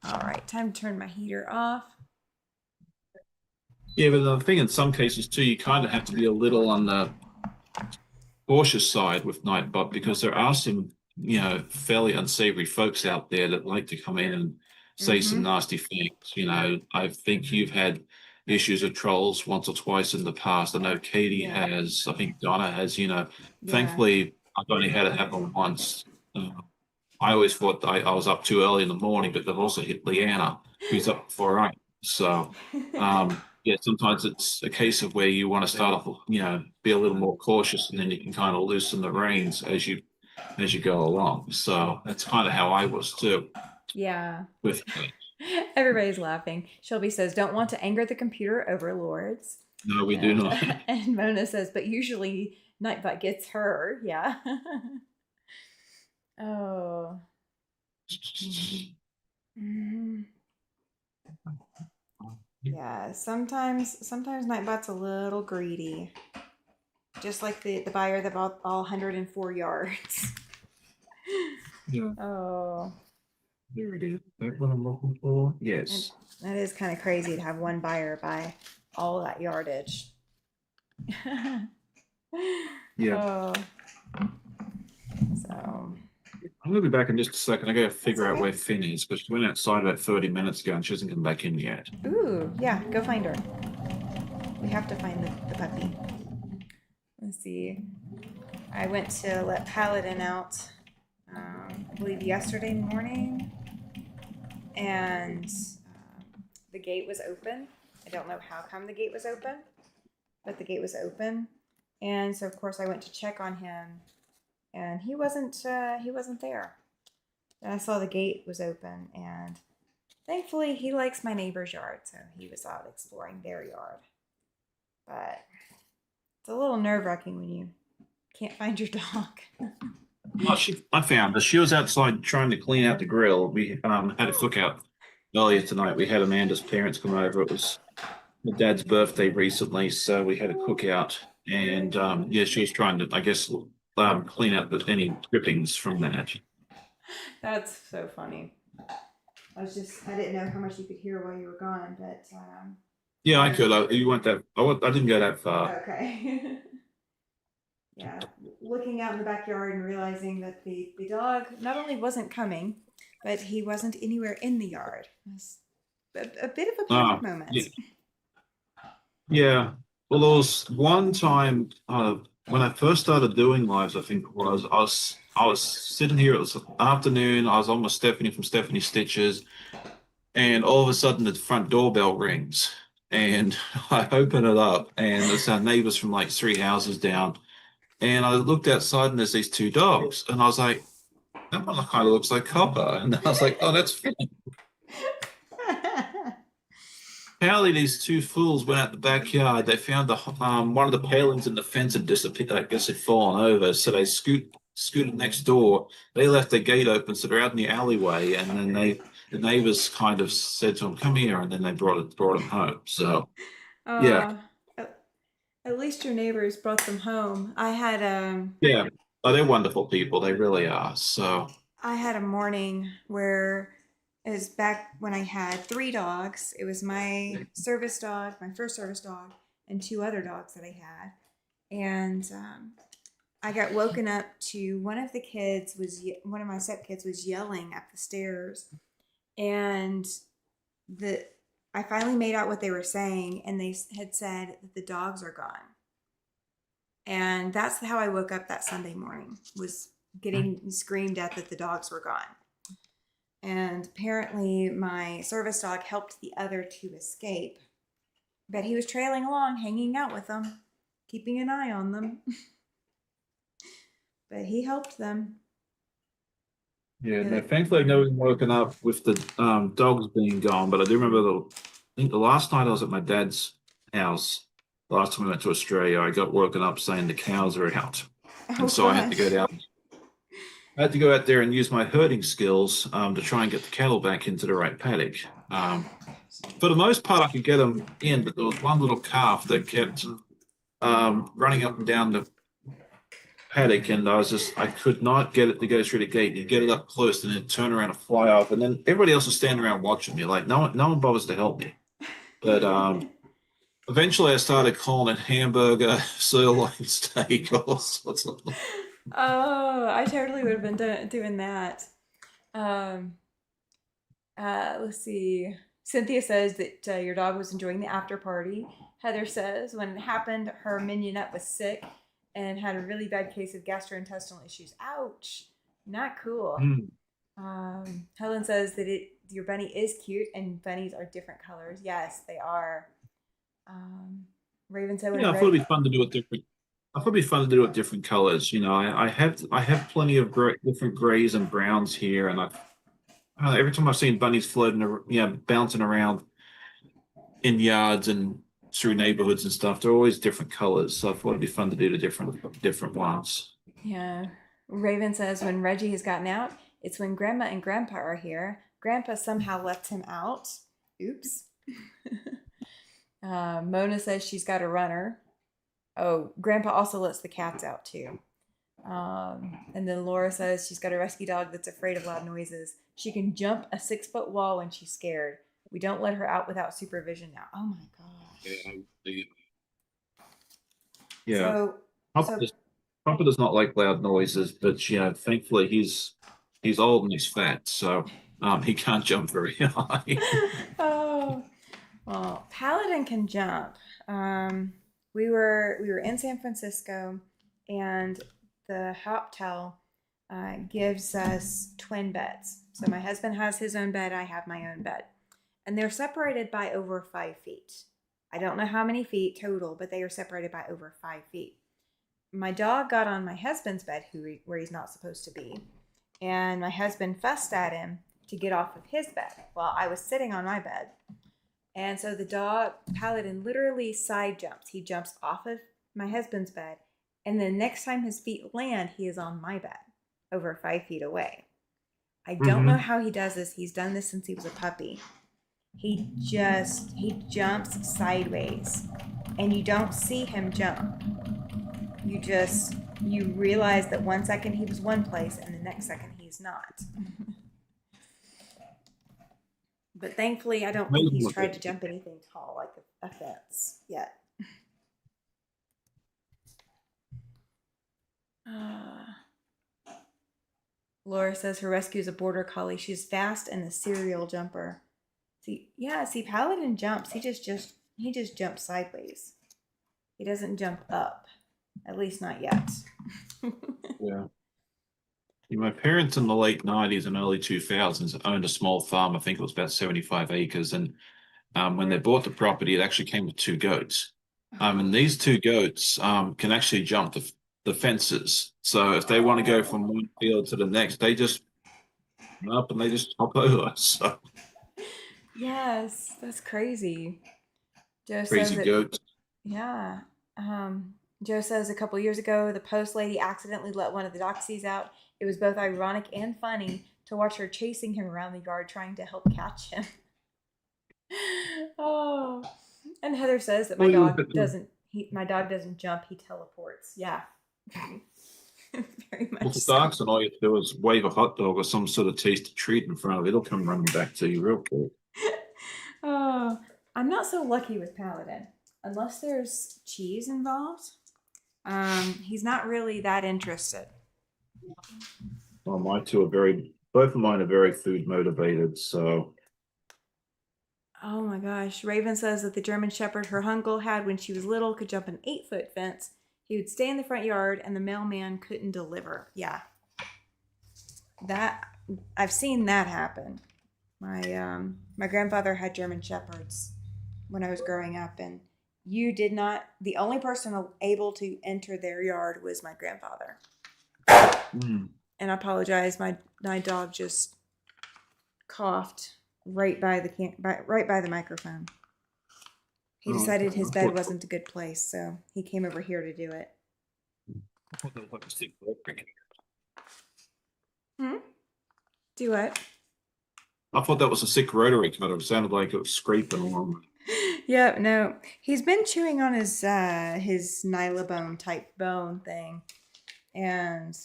All right, time to turn my heater off. Yeah, but the thing in some cases too, you kind of have to be a little on the cautious side with Nightbot because there are some, fairly unsavory folks out there that like to come in and say some Mm-hmm. nasty things. I think you've had issues with trolls once or twice in the past. I know Katie Yeah. has, I think Donna has. Yeah. Thankfully, I've only had it happen once. I always thought I was up too early in the morning, but they've also hit Leanna, who's up before I am. So, yeah, sometimes it's a case of where you want to start off, be a little more cautious, and then you can kind of loosen the reins as you go along. So that's kind of how I was too Yeah. with it. Everybody's laughing. Shelby says, "Don't want to anger the computer overlords." No, we do not. And Mona says, "But usually Nightbot gets her." Yeah. Oh. Mhm. Yeah. Sometimes Nightbot's a little greedy, just like the buyer that bought all 104 yards. Yeah, Oh. there it is. That's what I'm looking for. And Yes. that is kind of crazy to have one buyer buy all that yardage. Yeah. Oh, so I'm gonna be back in just a second. I gotta that's figure out okay. where Finn is because she went outside about 30 minutes ago and she hasn't come back in yet. Ooh, yeah, go find her. We have to find the puppy. Let's see. I went to let Paladin out, I believe yesterday morning, and the gate was open. I don't know how come the gate was open, but the gate was open, and so of course I went to check on him, and he wasn't there. And I saw the gate was open, and thankfully he likes my neighbor's yard, so he was out exploring their yard. But it's a little nerve wracking when you can't find your dog. Well, I found her. She was outside trying to clean out the grill. We had a cookout earlier tonight. We had Amanda's parents come over. It was my dad's birthday recently, so we had a cookout. And yeah, she was trying to, I guess, clean out any drippings from that. That's so funny. I didn't know how much you could hear while you were gone, but Yeah, I could. You went that. I didn't go that far. okay. Yeah, looking out in the backyard and realizing that the dog not only wasn't coming, but he wasn't anywhere in the yard. It was a bit of a panic moment. Yeah, yeah. Well, there was one time when I first started doing lives. I think it was I was sitting here. It was afternoon. I was on with Stephanie from Stephanie Stitches, and all of a sudden the front doorbell rings, and I open it up, and it's our neighbors from like three houses down. And I looked outside, and there's these two dogs, and I was like, that one kind of looks like Copper, and I was like, oh, that's funny. Apparently, these two fools went out the backyard. They found one of the palings in the fence had disappeared. I guess had fallen over. So they scooted next door. They left the gate open, so they're out in the alleyway. And then the neighbors kind of said to them, "Come here," and then they brought him home. So yeah, uh, at least your neighbors brought them home. yeah. Oh, they're wonderful people. They really are. So I had a morning where it was back when I had three dogs. It was my service dog, my first service dog, and two other dogs that I had. And I got woken up to one of my stepkids was yelling up the stairs, and the I finally made out what they were saying, and they had said that the dogs are gone. And that's how I woke up that Sunday morning, was getting screamed at that the dogs were gone. And apparently my service dog helped the other two escape, but he was trailing along, hanging out with them, keeping an eye on them. But he helped them. yeah. No, thankfully, I've never been woken up with the dogs being gone. But I do remember I think the last night I was at my dad's house. The last time we went to Australia, I got woken up saying the cows are out, Oh and so I had to go gosh. down. I had to go out there and use my herding skills to try and get the cattle back into the right paddock. For the most part, I could get them in, but there was one little calf that kept running up and down the paddock, and I could not get it to go through the gate. You get it up close, and then turn around and fly off, and then everybody else was standing around watching me. Like no one bothers to help me. But eventually, I started calling it hamburger, sirloin steak, all sorts of. Oh, I totally would have been doing that. Um, let's see. Cynthia says that your dog was enjoying the after party. Heather says when it happened, her mignonette was sick and had a really bad case of gastrointestinal issues. Ouch. Not cool. Mm. Helen says that your bunny is cute and bunnies are different colors. Yes, they are. Um, Raven said when Yeah, I thought it'd be fun to do it different. I thought it'd be fun to do it different colors. You know, I have plenty of different grays and browns here, and every time I've seen bunnies floating, bouncing around in yards and through neighborhoods and stuff, they're always different colors. So I thought it'd be fun to do the different ones. Yeah. Raven says when Reggie has gotten out, it's when Grandma and Grandpa are here. Grandpa somehow left him out. Oops. Mona says she's got a runner. Oh, Grandpa also lets the cats out too. And then Laura says she's got a rescue dog that's afraid of loud noises. She can jump a 6-foot wall when she's scared. We don't let her out without supervision now. Oh my gosh. Yeah. So, Papa so does, Papa does not like loud noises, but thankfully he's old and he's fat, so he can't jump very high. oh, well, Paladin can jump. We were in San Francisco, and the hotel gives us twin beds. So my husband has his own bed, I have my own bed, and they're separated by over 5 feet. I don't know how many feet total, but they are separated by over 5 feet. My dog got on my husband's bed, where he's not supposed to be, and my husband fussed at him to get off of his bed while I was sitting on my bed. And so the dog, Paladin, literally side jumps. He jumps off of my husband's bed, and the next time his feet land, he is on my bed, over 5 feet away. I don't know Hmm. how he does this. He's done this since he was a puppy. He jumps sideways, and you don't see him jump. You realize that 1 second he was one place, and the next second he's not. But thankfully, I don't think Amazing he's what they tried to jump anything tall like a fence yet. Uh, Laura says her rescue is a border collie. She's fast and a serial jumper. See, Paladin jumps. He just jumps sideways. He doesn't jump up, at least not yet. Yeah. Yeah, my parents in the late 90s and early 2000s owned a small farm. I think it was about 75 acres. And when they bought the property, it actually came with two goats. And these two goats can actually jump the fences. So if they want to go from one field to the next, they just run up and they just hop over. So Yes, that's crazy. Joe says crazy that, goats. yeah. Um, Joe says a couple years ago, the post lady accidentally let one of the doxies out. It was both ironic and funny to watch her chasing him around the yard trying to help catch him. Oh, and Heather says that Well, you look at the my dog doesn't jump, he teleports. Yeah. Very much little so. dogs, and all you have to do is wave a hot dog or some sort of tasty treat in front of it. It'll come running back to you real quick. Oh, I'm not so lucky with Paladin. Unless there's cheese involved, he's not really that interested. Well, my two are both of mine are very food motivated. So, Oh my gosh. Raven says that the German Shepherd her uncle had when she was little could jump an 8 foot fence. He would stay in the front yard and the mailman couldn't deliver. Yeah. That I've seen that happen. My grandfather had German Shepherds when I was growing up, and you did not the only person able to enter their yard was my grandfather. mm. And I apologize, my dog just coughed right by the microphone. He Oh, decided his bed what, wasn't a good place, so he came over here to do it. Hmm? Do what? I thought that was a sick rotary cutter. It sounded like it was scraping along. Yeah, no. He's been chewing on his nylabone type bone thing, and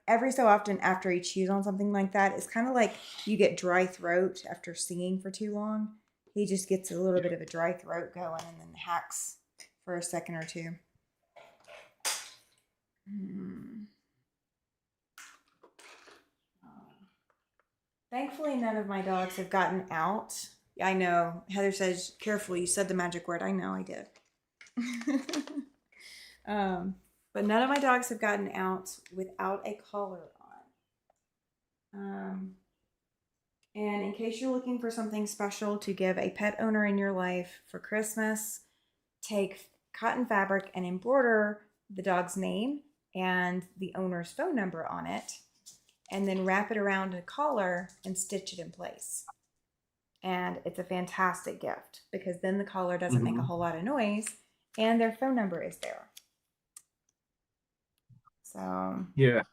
every so often after he chews on something like that, it's kind of like you get dry throat after singing for too long. He just gets a little bit of a dry throat going and then hacks for a second or two. Hmm. Thankfully, none of my dogs have gotten out. I know. Heather says, careful, you said the magic word. I know I did. um, but none of my dogs have gotten out without a collar on. And in case you're looking for something special to give a pet owner in your life for Christmas, take cotton fabric and embroider the dog's name and the owner's phone number on it, and then wrap it around a collar and stitch it in place. And it's a fantastic gift because then the collar doesn't make a Mhm. whole lot of noise and their phone number is there. So, Yeah.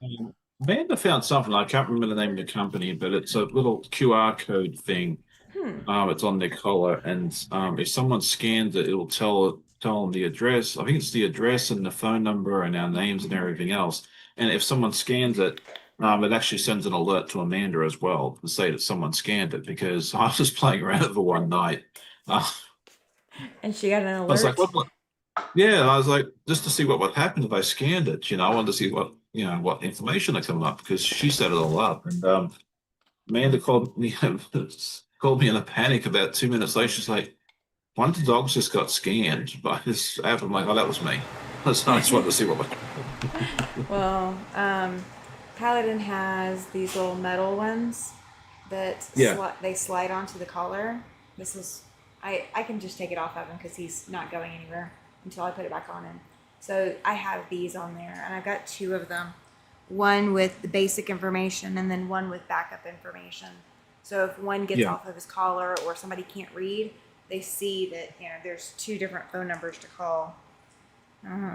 Amanda found something. I can't remember the name of the company, but it's a little QR code thing. hmm. It's on their collar, and if someone scans it, it'll tell them the address. I think it's the address and the phone number and our names and everything else. And if someone scans it, it actually sends an alert to Amanda as well to say that someone scanned it. Because I was just playing around with it one night. Uh, And she got an I was like, alert. what? Yeah, I was like, just to see what would happen if I scanned it. I wanted to see what information had come up because she set it all up. And Amanda called me called me in a panic about 2 minutes later. She's like, one of the dogs just got scanned by this app. I'm like, oh, that was me. So I just wanted to see what was. Well, Paladin has these little metal ones that Yeah. they slide onto the collar. This is I can just take it off of him because he's not going anywhere until I put it back on him. So I have these on there, and I've got two of them. one with the basic information and then one with backup information. So if one gets Yeah, off of his collar or somebody can't read, they see that there's two different phone numbers to call.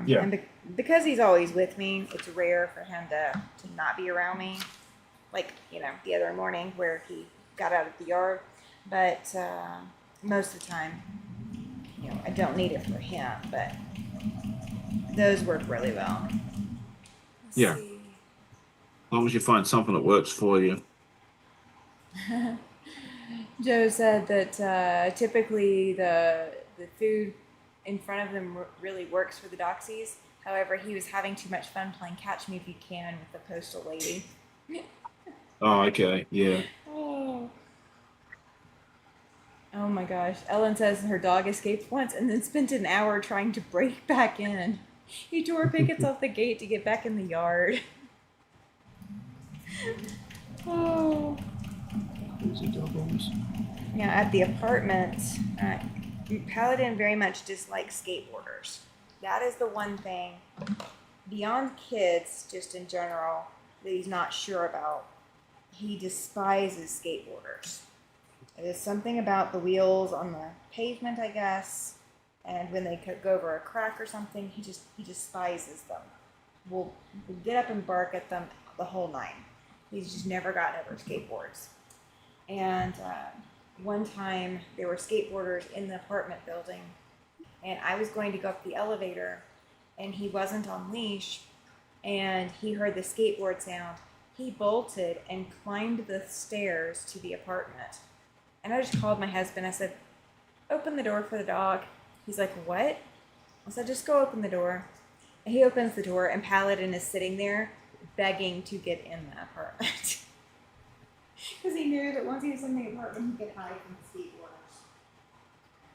yeah, And because he's always with me, it's rare for him to not be around me. Like the other morning where he got out of the yard, but most of the time, I don't need it for him. But those work really well. Let's yeah. As see. long as you find something that works for you. Joe said that typically the food in front of them really works for the doxies. However, he was having too much fun playing Catch Me If You Can with the postal lady. Oh, okay. Yeah. Oh. Oh my gosh. Ellen says her dog escaped once and then spent an hour trying to break back in. He tore pickets off the gate to get back in the yard. Oh. Easy doubles. Now, at the apartment, Paladin very much dislikes skateboarders. That is the one thing, beyond kids, just in general, that he's not sure about. He despises skateboarders. It is something about the wheels on the pavement, I guess, and when they could go over a crack or something, he despises them. Will get up and bark at them the whole nine. He's just never gotten over skateboards. And one time there were skateboarders in the apartment building, and I was going to go up the elevator, and he wasn't on leash, and he heard the skateboard sound. He bolted and climbed the stairs to the apartment. And I just called my husband. I said, "Open the door for the dog." He's like, "What?" I said, "Just go open the door." And he opens the door, and Paladin is sitting there begging to get in the apartment. Because he knew that once he was in the apartment, he could hide from the skateboarders.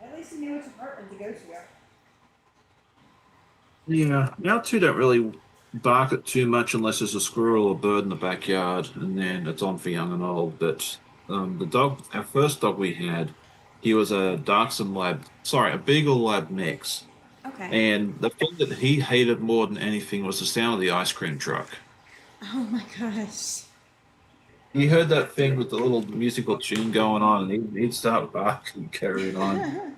At least he knew which apartment to go to. Yeah. Our two don't really bark at too much unless there's a squirrel or bird in the backyard, and then it's on for young and old. But the dog, our first dog we had, he was a Dachshund Lab, sorry, a Beagle Lab mix. Okay. And the thing that he hated more than anything was the sound of the ice cream truck. Oh my gosh. He heard that thing with the little musical tune going on, and he'd start barking, carrying on.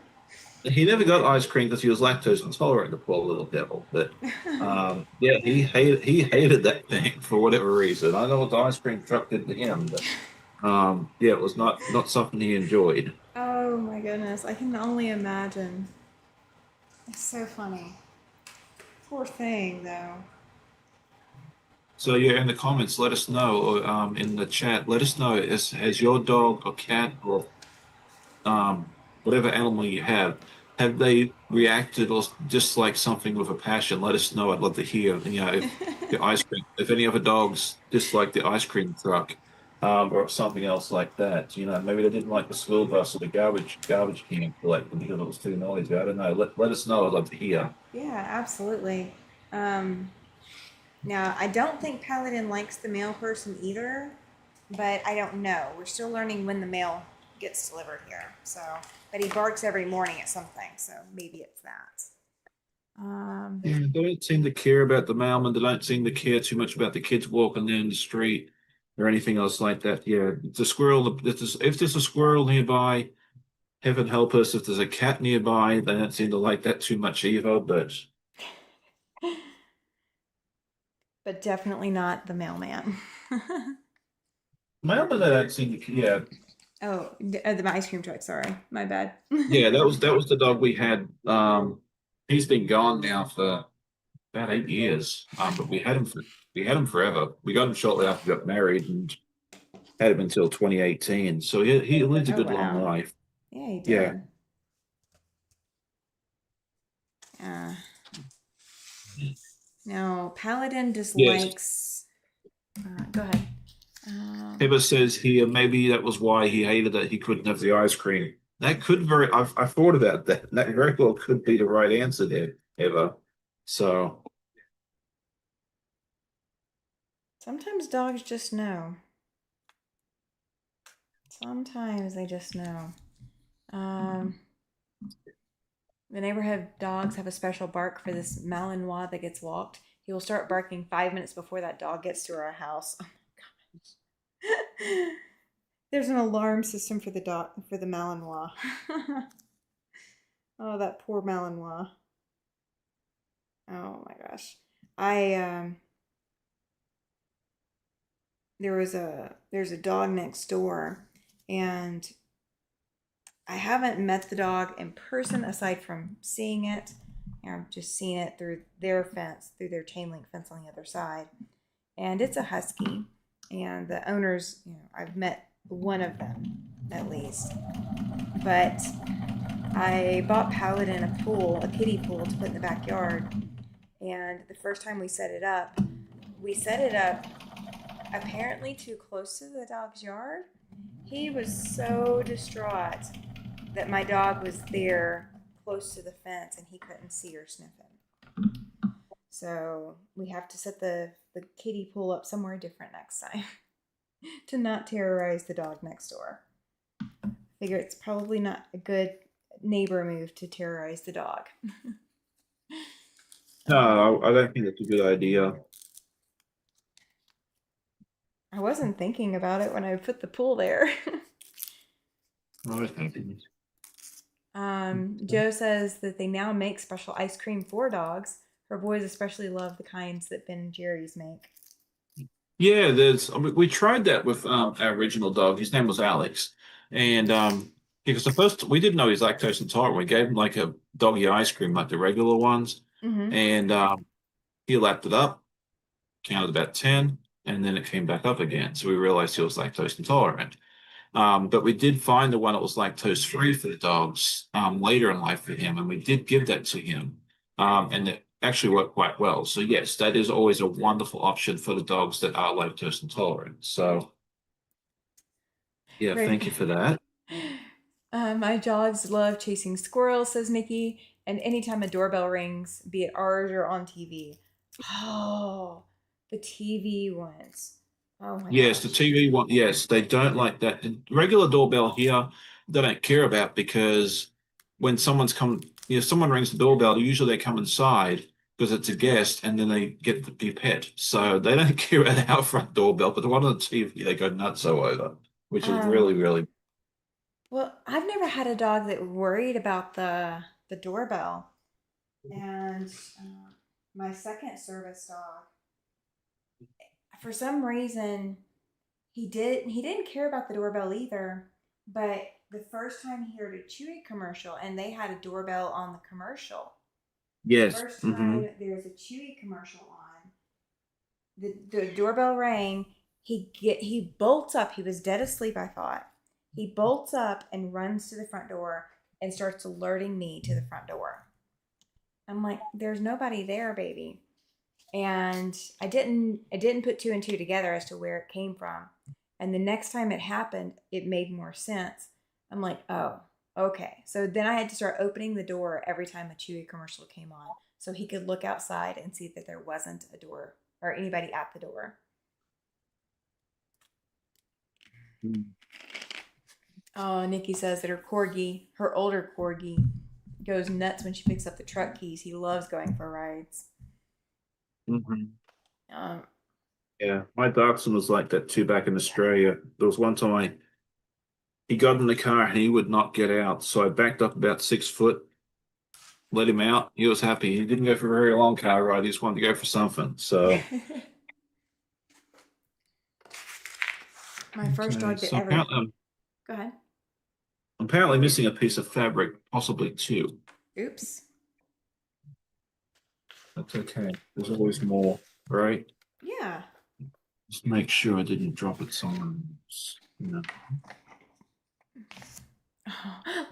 He never got ice cream because he was lactose intolerant, the poor little devil. But yeah, he hated that thing for whatever reason. I don't know what the ice cream truck did to him, but yeah, it was not something he enjoyed. Oh my goodness. I can only imagine. It's so funny. Poor thing, though. So yeah, in the comments, let us know, or in the chat, let us know, has your dog or cat or whatever animal you have they reacted or disliked something with a passion? Let us know. I'd love to hear. If the ice cream, if any other dogs dislike the ice cream truck, or something else like that. Maybe they didn't like the school bus or the garbage can collector because it was too noisy. I don't know. Let us know. I'd love to hear. Yeah, absolutely. Um, Now, I don't think Paladin likes the mail person either, but I don't know. We're still learning when the mail gets delivered here. So, but he barks every morning at something, so maybe it's that. Yeah, they don't seem to care about the mailman. They don't seem to care too much about the kids walking down the street or anything else like that. Yeah, the squirrel. If there's a squirrel nearby, heaven help us. If there's a cat nearby, they don't seem to like that too much either. But But definitely not the mailman. mailman, they don't seem to. Yeah, Oh, the ice cream truck. Sorry, my bad. yeah. That was the dog we had. He's been gone now for about 8 years. But we had him forever. We got him shortly after we got married and had him until 2018. So he lived a Oh good long wow. life. Yeah, he Yeah. did. Uh, Now, Paladin Yes. dislikes. Go ahead. Pippa says here maybe that was why he hated that he couldn't have the ice cream. That could very I've thought about that. That very well could be the right answer there, Eva. So Sometimes dogs just know. Sometimes they just know. Um, the neighborhood dogs have a special bark for this Malinois that gets walked. He will start barking 5 minutes before that dog gets to our house. Oh my gosh. There's an alarm system for the dog for the Malinois. Oh, that poor Malinois. Oh my gosh. I there's a dog next door, and I haven't met the dog in person aside from seeing it. I've just seen it through their fence, through their chain link fence on the other side. And it's a husky. And the owners, I've met one of them at least. But I bought Paladin a pool, a kiddie pool to put in the backyard. And the first time we set it up apparently too close to the dog's yard. He was so distraught that my dog was there close to the fence and he couldn't see or sniff him. So we have to set the kiddie pool up somewhere different next time to not terrorize the dog next door. Figure it's probably not a good neighbor move to terrorize the dog. No, I don't think that's a good idea. I wasn't thinking about it when I put the pool there. I was thinking. Joe says that they now make special ice cream for dogs. Her boys especially love the kinds that Ben and Jerry's make. Yeah, we tried that with our original dog. His name was Alex. And because the first we didn't know he's lactose intolerant. We gave him like a doggy ice cream, like the regular ones. Mm-hmm. And he lapped it up, counted about 10, and then it came back up again. So we realized he was lactose intolerant. But we did find the one that was lactose free for the dogs later in life for him, and we did give that to him, and it actually worked quite well. So yes, that is always a wonderful option for the dogs that are lactose intolerant. So yeah, Right. thank you for that. My dogs love chasing squirrels, says Nikki, and anytime a doorbell rings, be it ours or on TV. Oh, the TV ones. Oh my Yes, the gosh. TV one. Yes, they don't like that. The regular doorbell here, they don't care about because when someone rings the doorbell, usually they come inside because it's a guest and then they get the pipette. So they don't care about our front doorbell, but the one on the TV, they go nuts over, which is Um, really, really. well, I've never had a dog that worried about the doorbell. And my second service dog, for some reason, he didn't care about the doorbell either. But the first time he heard a Chewy commercial, and they had a doorbell on the commercial. The Yes. first Hmm. time there's a Chewy commercial on, the doorbell rang. He bolts up. He was dead asleep, I thought. He bolts up and runs to the front door and starts alerting me to the front door. I'm like, there's nobody there, baby. And I didn't put two and two together as to where it came from. And the next time it happened, it made more sense. I'm like, oh, okay. So then I had to start opening the door every time a Chewy commercial came on so he could look outside and see that there wasn't a door or anybody at the door. Oh, Nikki says that her older corgi, goes nuts when she picks up the truck keys. He loves going for rides. Hmm. Um, Yeah, my dachshund was like that too back in Australia. There was one time he got in the car and he would not get out, so I backed up about 6 foot, let him out. He was happy. He didn't go for a very long car ride. He just wanted to go for something. So, my first okay. dog that So ever. apparently, Go ahead. I'm apparently missing a piece of fabric, possibly two. Oops. That's okay. There's always more, right? Yeah. Just make sure I didn't drop it somewhere else.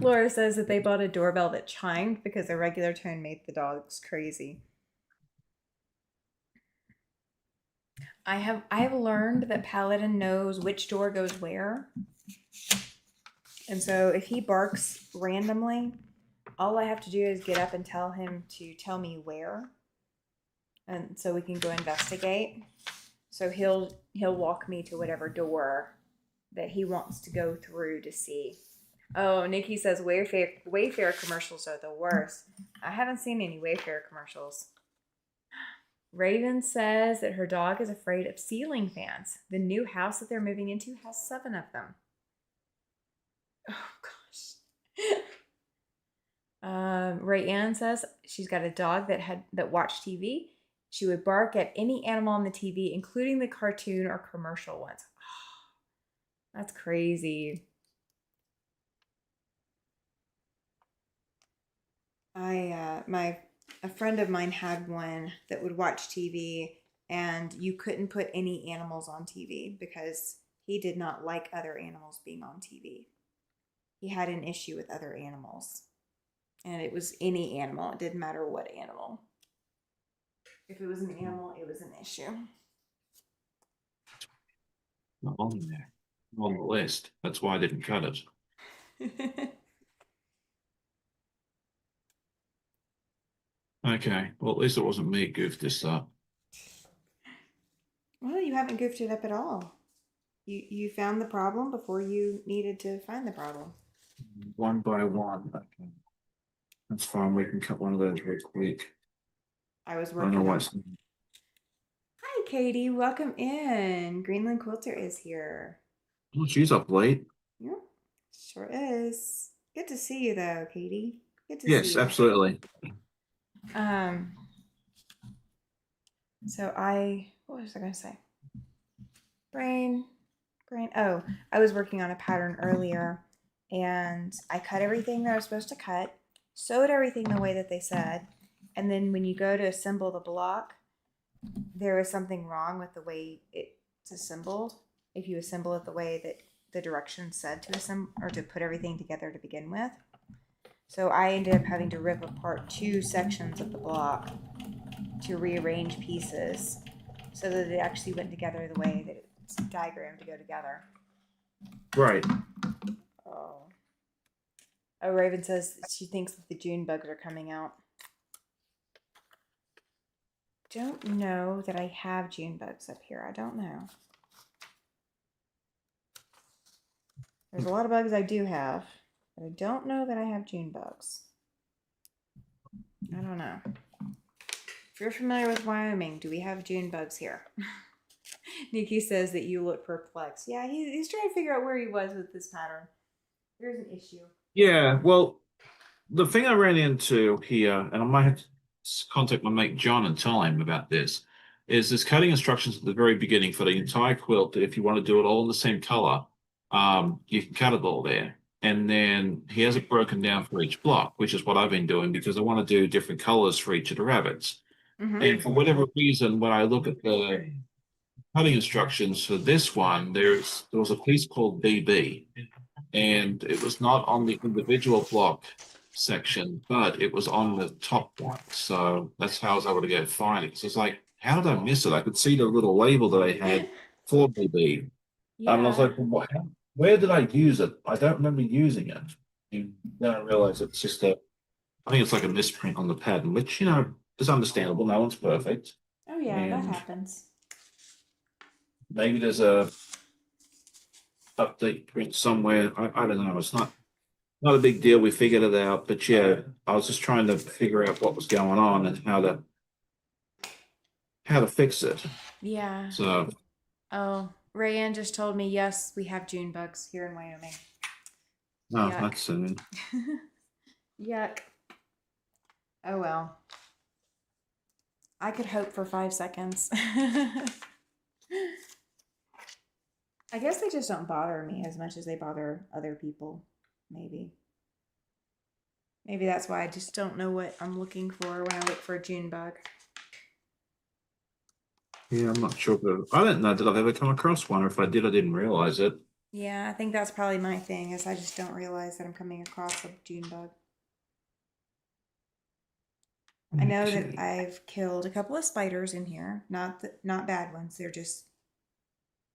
Laura says that they bought a doorbell that chimed because a regular tone made the dogs crazy. I have learned that Paladin knows which door goes where. And so if he barks randomly, all I have to do is get up and tell him to tell me where. And so we can go investigate. So he'll walk me to whatever door that he wants to go through to see. Oh, Nikki says Wayfair commercials are the worst. I haven't seen any Wayfair commercials. Raven says that her dog is afraid of ceiling fans. The new house that they're moving into has 7 of them. Oh gosh. Ray Ann says she's got a dog that watched TV. She would bark at any animal on the TV, including the cartoon or commercial ones. That's crazy. A friend of mine had one that would watch TV, and you couldn't put any animals on TV because he did not like other animals being on TV. He had an issue with other animals, and it was any animal. It didn't matter what animal. If it was an animal, it was an issue. Not on there. On the list. That's why I didn't cut it. Okay. Well, at least it wasn't me who goofed this up. Well, you haven't goofed it up at all. You found the problem before you needed to find the problem. One by one. Okay. That's fine. We can cut one of those real quick. I was I don't know working on. what's. Hi, Katie. Welcome in. Greenland Quilter is here. Oh, she's up late. Yep, sure is. Good to see you, though, Katie. Good to see Yes, you. absolutely. So what was I going to say? Brain. Oh, I was working on a pattern earlier, and I cut everything that I was supposed to cut, sewed everything the way that they said, and then when you go to assemble the block, there is something wrong with the way it's assembled. If you assemble it the way that the directions said to assemble or to put everything together to begin with. So I ended up having to rip apart 2 sections of the block to rearrange pieces so that it actually went together the way that it's diagrammed to go together. Right. Oh, Raven says she thinks that the June bugs are coming out. Don't know that I have June bugs up here. I don't know. There's a lot of bugs I do have, but I don't know that I have June bugs. I don't know. If you're familiar with Wyoming, do we have June bugs here? Nikki says that you look perplexed. Yeah, he's trying to figure out where he was with this pattern. There's an issue. Yeah, well, the thing I ran into here, and I might have to contact my mate John and tell him about this, is there's cutting instructions at the very beginning for the entire quilt that if you want to do it all in the same color, you can cut it all there. And then he has it broken down for each block, which is what I've been doing because I want to do different colors for each of the rabbits. Mm-hmm. And for whatever reason, when I look at the cutting instructions for this one, there was a piece called BB, and it was not on the individual block section, but it was on the top one. So that's how I was able to go find it. So it's like, how did I miss it? I could see the little label that I had for BB. Yeah. And I was like, well, where did I use it? I don't remember using it. And then I realized it's just I think it's like a misprint on the pattern, which, is understandable. No one's perfect. Oh, yeah, And that happens. maybe there's a update print somewhere. I don't know. It's not a big deal. We figured it out, but yeah, I was just trying to figure out what was going on and how to fix it. Yeah. So, Oh, Rayanne just told me, yes, we have June bugs here in Wyoming. no, Yuck. that's Yuck. Oh well. I could hope for 5 seconds. I guess they just don't bother me as much as they bother other people. Maybe. Maybe that's why I just don't know what I'm looking for when I look for a June bug. yeah, I'm not sure, but I don't know that I've ever come across one, or if I did, I didn't realize it. Yeah, I think that's probably my thing, is I just don't realize that I'm coming across a June bug. I know that I've killed a couple of spiders in here. Not bad ones. They're just,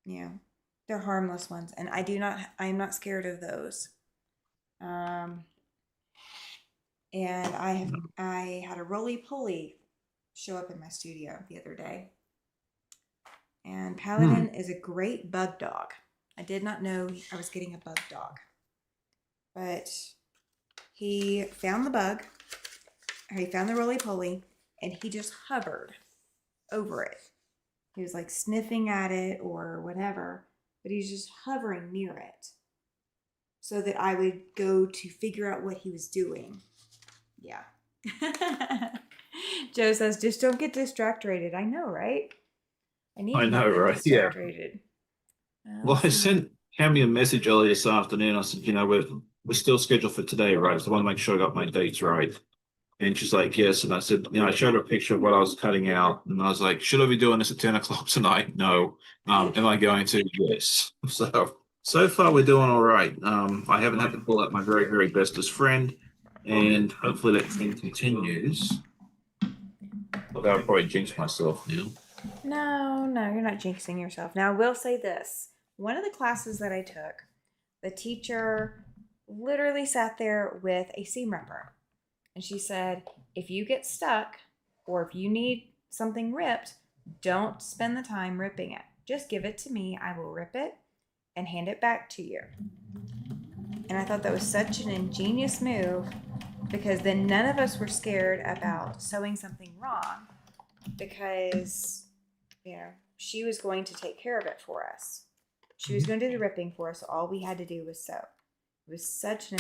they're harmless ones, and I am not scared of those. And I had a roly-poly show up in my studio the other day. And Paladin is a great bug dog. I did not know I was getting a bug dog. But he found the roly-poly, and he just hovered over it. He was like sniffing at it or whatever, but he's just hovering near it so that I would go to figure out what he was doing. Yeah. Joe says, just don't get distracted. I know, right? I need I to know, not get right? Yeah. distracted. Well, I sent Hammy a message earlier this afternoon. I said, we're still scheduled for today, right? So I want to make sure I got my dates right. And she's like, yes. And I said, I showed her a picture of what I was cutting out. And I was like, should I be doing this at 10 o'clock tonight? No. Am I going to? Yes. So far we're doing all right. I haven't had to pull out my very, very bestest friend. And hopefully that thing continues. Although I'll probably jinx myself now. No, you're not jinxing yourself. Now, I will say this. One of the classes that I took, the teacher literally sat there with a seam ripper. And she said, if you get stuck or if you need something ripped, don't spend the time ripping it. Just give it to me. I will rip it and hand it back to you. And I thought that was such an ingenious move because then none of us were scared about sewing something wrong because, she was going to take care of it for us. She was going to do the ripping for us. So all we had to do was sew. It was such an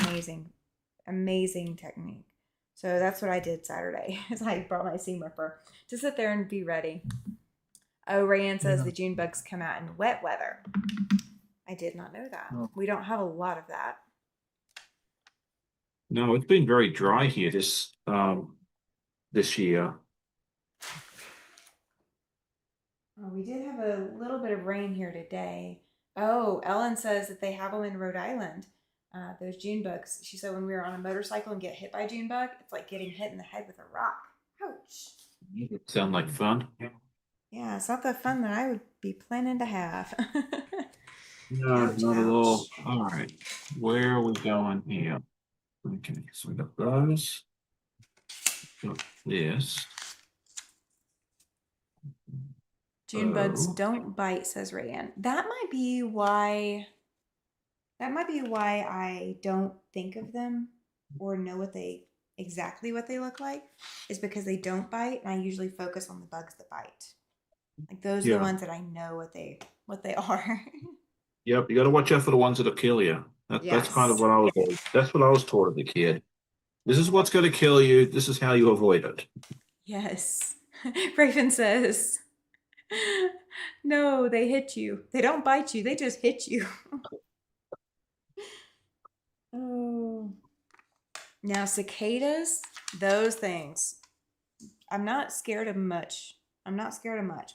amazing technique. So that's what I did Saturday. Is I brought my seam ripper to sit there and be ready. Oh, Rayanne says the June bugs come out in wet weather. I did not know that. We don't have a lot of that. No, it's been very dry here this year. Oh, we did have a little bit of rain here today. Oh, Ellen says that they have them in Rhode Island. Those June bugs. She said when we were on a motorcycle and get hit by a June bug, it's like getting hit in the head with a rock. Ouch. Sound like fun? Yeah, it's not the fun that I would be planning to have. No, not at all. All right. Where are we going here? Okay, so we got those. Got this. June bugs don't bite, says Rayanne. That might be why I don't think of them or know exactly what they look like, is because they don't bite, and I usually focus on the bugs that bite. Like those are the ones that I know what they are. Yep, you got to watch out for the ones that'll kill you. That's kind of what I was. That's what I was taught as a kid. This is what's going to kill you. This is how you avoid it. Yes. Raven says, no, they hit you. They don't bite you. They just hit you. Oh. Now cicadas, those things. I'm not scared of much,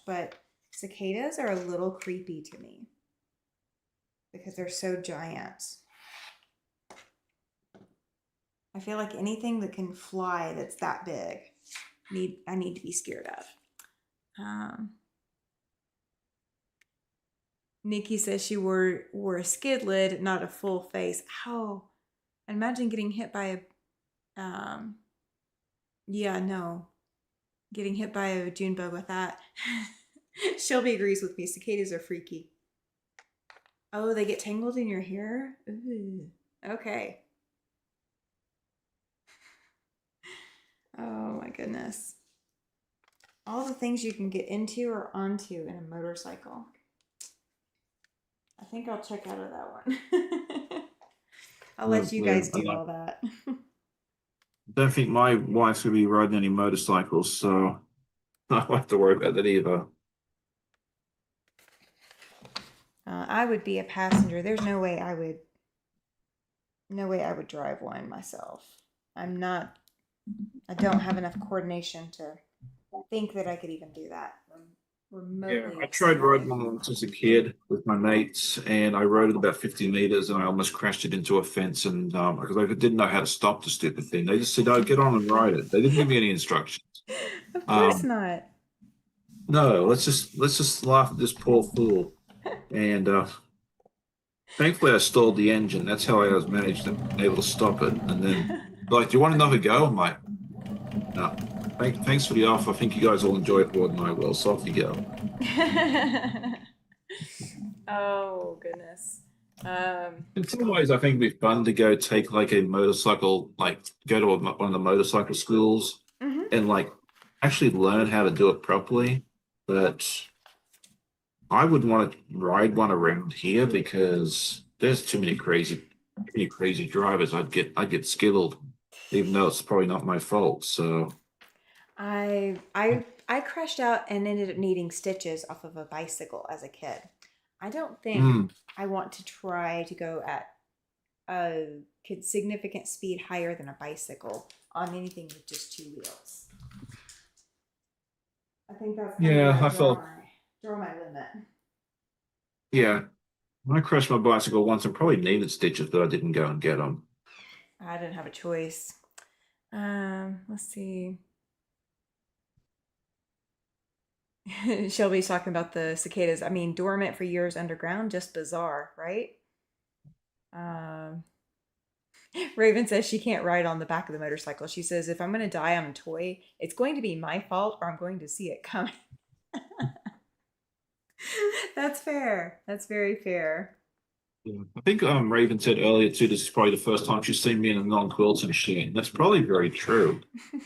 but cicadas are a little creepy to me because they're so giant. I feel like anything that can fly that's that big, I need to be scared of. Nikki says she wore a skid lid, not a full face. How? Imagine getting hit by getting hit by a June bug with that. Shelby agrees with me. Cicadas are freaky. Oh, they get tangled in your hair? Ooh. Okay. Oh my goodness. All the things you can get into or onto in a motorcycle. I think I'll check out of that one. I'll let you guys do all that. I don't think my wife's going to be riding any motorcycles, so I don't have to worry about that either. I would be a passenger. There's no way I would drive one myself. I don't have enough coordination to think that I could even do that remotely. Yeah, I tried riding one as a kid with my mates, and I rode it about 50 meters, and I almost crashed it into a fence, and because I didn't know how to stop the stupid thing. They just said, "Oh, get on and ride it." They didn't give me any instructions. Of course not. No, let's just laugh at this poor fool. And thankfully, I stalled the engine. That's how I was managed to be able to stop it. And then, like, do you want another go? I'm like, no. Thanks for the offer. I think you guys will enjoy it more than I will. So off you go. Oh goodness. In some ways, I think it'd be fun to go take like a motorcycle, like go to one of the motorcycle schools and like actually learn how to do it properly. but I would want to ride one around here because there's too many crazy drivers. I'd get skittled, even though it's probably not my fault. So, I crashed out and ended up needing stitches off of a bicycle as a kid. I don't think mm, I want to try to go at a significant speed higher than a bicycle on anything with just two wheels. I think that's kind of where yeah, I I felt, draw my limit. yeah. When I crashed my bicycle once, I probably needed stitches, but I didn't go and get them. I didn't have a choice. Let's see. Shelby's talking about the cicadas. I mean, dormant for years underground, just bizarre, right? Um, Raven says she can't ride on the back of the motorcycle. She says, if I'm going to die on a toy, it's going to be my fault or I'm going to see it coming. That's fair. That's very fair. Yeah. I think Raven said earlier too, this is probably the first time she's seen me in a non-quilting machine. That's probably very true. I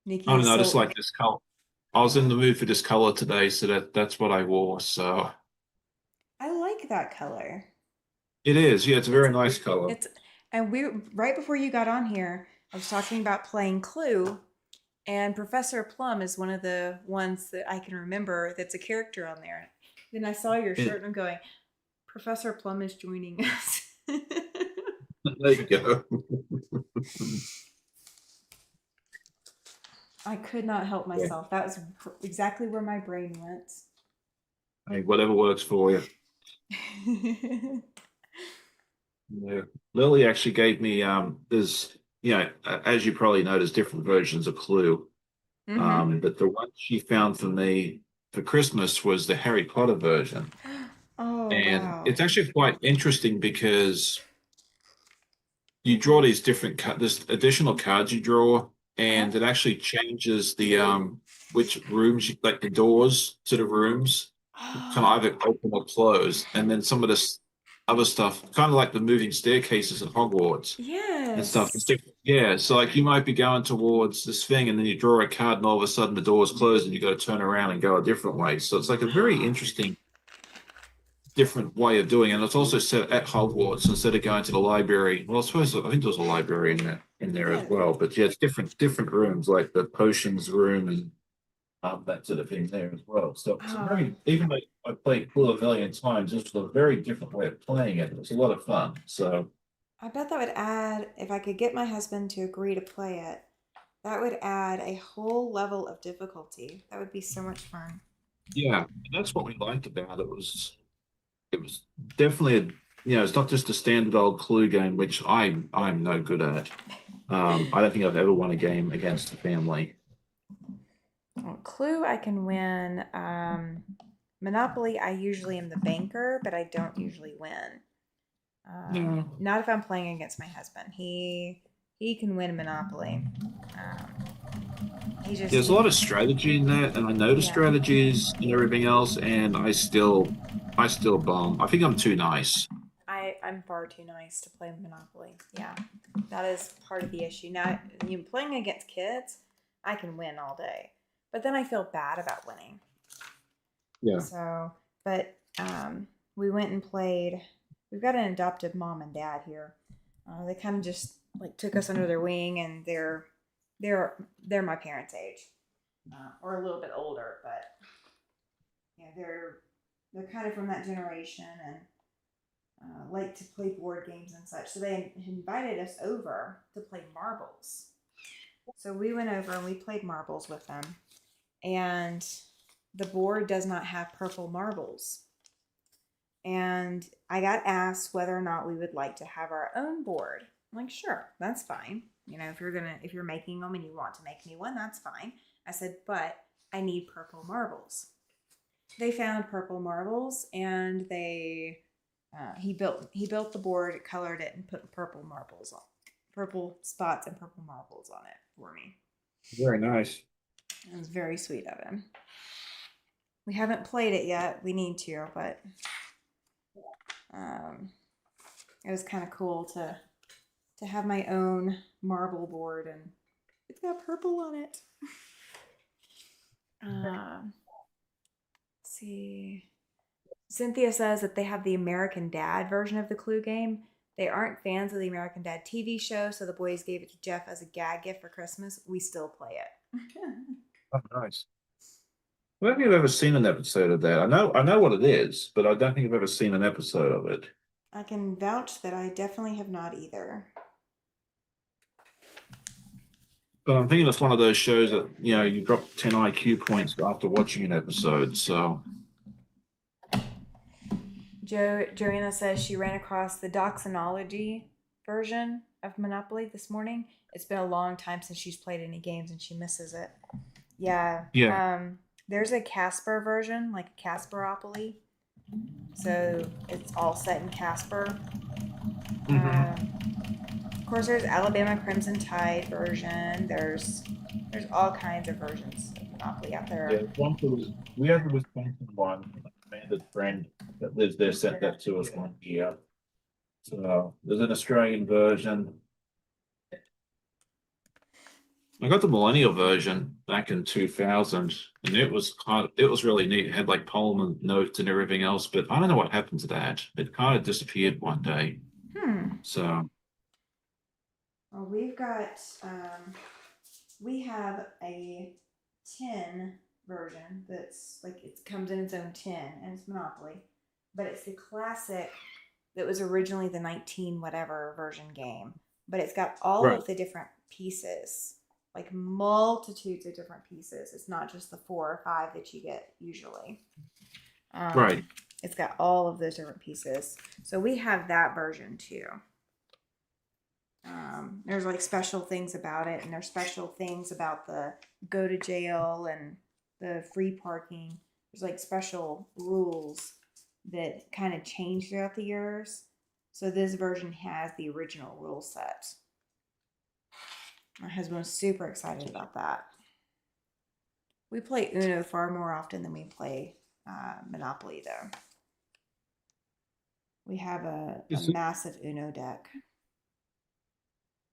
Nikki don't is know, I just so. like this color. I was in the mood for this color today, so that's what I wore. So I like that color. it is, yeah, it's a It's very nice color. it's and we right before you got on here, I was talking about playing Clue, and Professor Plum is one of the ones that I can remember that's a character on there. Then I saw your shirt It, and I'm going, Professor Plum is joining us. there you go. I could not help Yeah. myself. That was exactly where my brain went. Hey, whatever works for you. Yeah. Lily actually gave me there's as you probably know, there's different versions of Clue. Mm-hmm. But the one she found for me for Christmas was the Harry Potter version. Oh And wow. it's actually quite interesting because you draw these there's additional cards you draw, Uh-huh. and it actually changes the which rooms like the doors to the rooms kind of Oh either open or close, and then some of this other stuff, kind of like the moving staircases at Hogwarts and stuff. It's yes. different. Yeah, so like you might be going towards this thing, and then you draw a card, and all of a sudden the door's closed, and you got to turn around and go a different way. So it's like a very interesting, different way of doing it. And it's also set at Hogwarts instead of going to the library. Well, I think there was a library in there as Yeah. well. But yeah, it's different rooms, like the potions room and that sort of thing there as well. So it's a Oh, very, even though I played Clue a million times, this was a very different way of playing it. It was a lot of fun. So I bet that would add, if I could get my husband to agree to play it, that would add a whole level of difficulty. That would be so much fun. yeah, and that's what we liked about it. It was definitely it's not just a standard old Clue game, which I'm no good at. I don't think I've ever won a game against the family. Well, Clue, I can win. Monopoly, I usually am the banker, but I don't usually win. No. Not if I'm playing against my husband. He can win Monopoly. He just There's a lot of strategy in that, and I know the yeah. strategies and everything else, and I still bomb. I think I'm too nice. I'm far too nice to play Monopoly. Yeah, that is part of the issue. Now, you playing against kids, I can win all day, but then I feel bad about winning. Yeah. So, but we went and played. We've got an adoptive mom and dad here. They kind of just like took us under their wing, and they're they're my parents' age, or a little bit older, but yeah, they're kind of from that generation and like to play board games and such. So they invited us over to play marbles. So we went over and we played marbles with them, and the board does not have purple marbles. And I got asked whether or not we would like to have our own board. I'm like, sure, that's fine. You know, if you're making them and you want to make me one, that's fine. I said, but I need purple marbles. They found purple marbles, and he built the board, colored it, and put purple spots and purple marbles on it for me. Very nice. It was very sweet of him. We haven't played it yet. We need to, but um, it was kind of cool to have my own marble board and It's got purple on it. Let's see. Cynthia says that they have the American Dad version of the Clue game. They aren't fans of the American Dad TV show, so the boys gave it to Jeff as a gag gift for Christmas. We still play it. Oh, nice. I don't think I've ever seen an episode of that. I know what it is, but I don't think I've ever seen an episode of it. I can vouch that I definitely have not either. But I'm thinking it's one of those shows that, you drop 10 IQ points after watching an episode. So, Joanna says she ran across the doxonology version of Monopoly this morning. It's been a long time since she's played any games and she misses it. Yeah. yeah. There's a Casper version, like a Casperopoly. So it's all set in Casper. Of course, there's Alabama Crimson Tide version. There's all kinds of versions of Monopoly out there. Yeah, we have the Wisconsin one. A banded friend that lives there sent that to us one year. So there's an Australian version. I got the millennial version back in 2000, and it was really neat. It had like poem and notes and everything else, but I don't know what happened to that. It kind of disappeared one day. So, well, we have a tin version that's like it comes in its own tin, and it's Monopoly, but it's the classic that was originally the 19 whatever version game, but it's got all of the different pieces. Like multitudes of different pieces. It's not just the 4 or 5 that you get usually. right. It's got all of those different pieces. So we have that version too. There's like special things about it, and there's special things about the go to jail and the free parking. There's like special rules that kind of change throughout the years. So this version has the original rule set. My husband was super excited about that. We play Uno far more often than we play Monopoly, though. We have a massive Uno deck.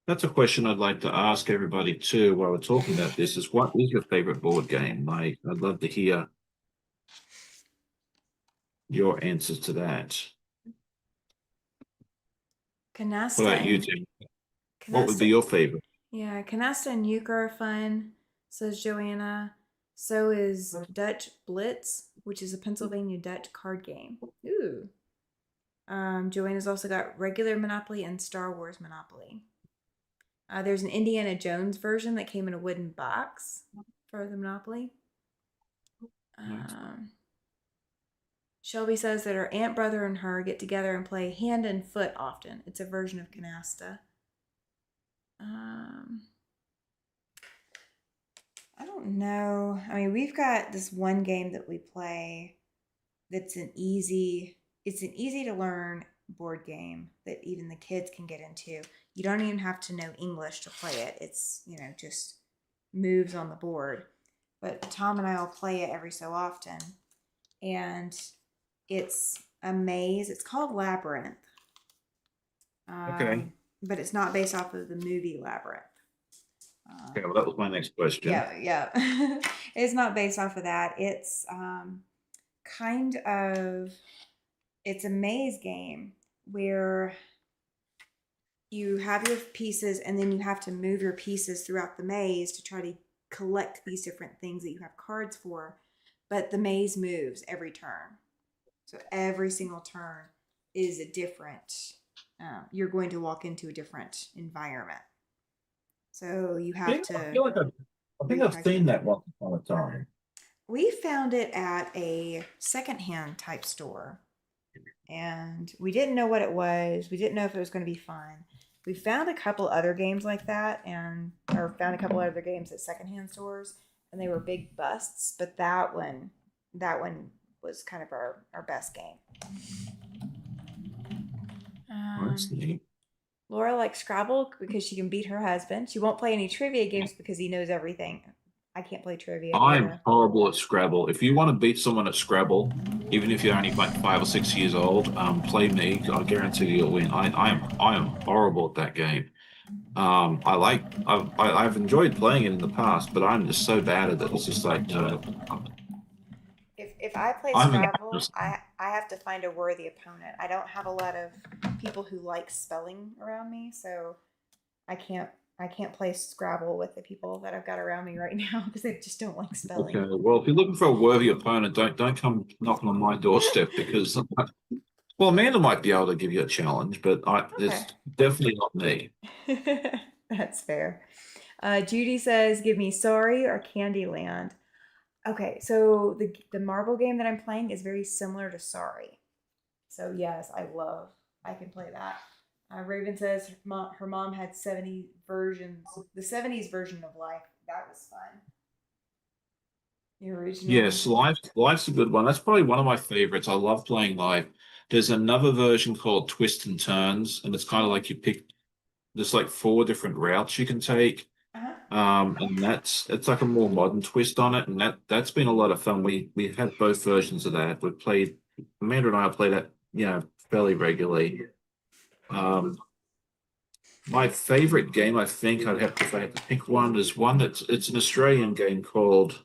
That's a question I'd like to ask everybody too while we're talking about this is what is your favorite board game? Like, I'd love to hear your answers to that. Canasta. What about you, Tim? What would be your favorite? Yeah, Canasta and Euchre are fun, says Joanna. So is Dutch Blitz, which is a Pennsylvania Dutch card game. Ooh. Joanna's also got regular Monopoly and Star Wars Monopoly. There's an Indiana Jones version that came in a wooden box for the Monopoly. Shelby says that her aunt, brother, and her get together and play hand and foot often. It's a version of Canasta. I don't know. I mean, we've got this one game that we play that's an easy to learn board game that even the kids can get into. You don't even have to know English to play it. It's, just moves on the board. But Tom and I will play it every so often. And it's a maze. It's called Labyrinth. Okay. But it's not based off of the movie Labyrinth. Okay, well, that was my next question. Yeah. It's not based off of that. It's it's a maze game where you have your pieces and then you have to move your pieces throughout the maze to try to collect these different things that you have cards for. But the maze moves every turn. So every single turn is a different, you're going to walk into a different environment. So you have to. I think I've seen that once upon a time. We found it at a secondhand type store. And we didn't know what it was. We didn't know if it was going to be fun. We found a couple other games like that, or found a couple other games at secondhand stores, and they were big busts. But that one was kind of our best game. That's neat. Laura likes Scrabble because she can beat her husband. She won't play any trivia games because he knows everything. I can't play trivia. I'm horrible at Scrabble. If you want to beat someone at Scrabble, even if you're only like 5 or 6 years old, play me. I guarantee you'll win. I am horrible at that game. I've enjoyed playing it in the past, but I'm just so bad at it. It's just like, If I play I'm an Scrabble, I have to find a worthy opponent. I don't have a lot of people who like spelling around me, so I can't I can't play Scrabble with the people that I've got around me right now because they just don't like Okay, spelling. well, if you're looking for a worthy opponent, don't come knocking on my doorstep because, well, Amanda might be able to give you a challenge, but Okay. it's definitely not me. That's fair. Judy says, "Give me Sorry or Candyland." Okay, so the marble game that I'm playing is very similar to Sorry. So yes, I can play that. Raven says her mom had 70 versions, the 70s version of Life. That was fun. The original. Yes, Life's a good one. That's probably one of my favorites. I love playing Life. There's another version called Twist and Turns, and it's kind of like you pick there's like four different routes you can take. Uh-huh. And that's it's like a more modern twist on it, and that's been a lot of fun. We've had both versions of that. We've played Amanda and I play that, fairly regularly. Um, my favorite game, I think I'd have if I had to pick one, is one it's an Australian game called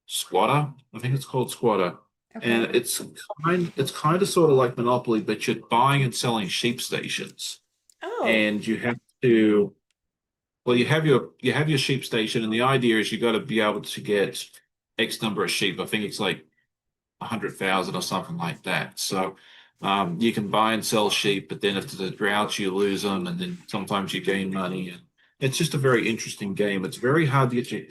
Squatter. I think it's called Squatter. And Okay. it's kind of sort of like Monopoly, but you're buying and selling sheep stations. Oh. And you have to Well, you have your sheep station, and the idea is you got to be able to get X number of sheep. I think it's like 100,000 or something like that. So you can buy and sell sheep, but then if there's a drought, you lose them, and then sometimes you gain money. And it's just a very interesting game. It's very hard to get you.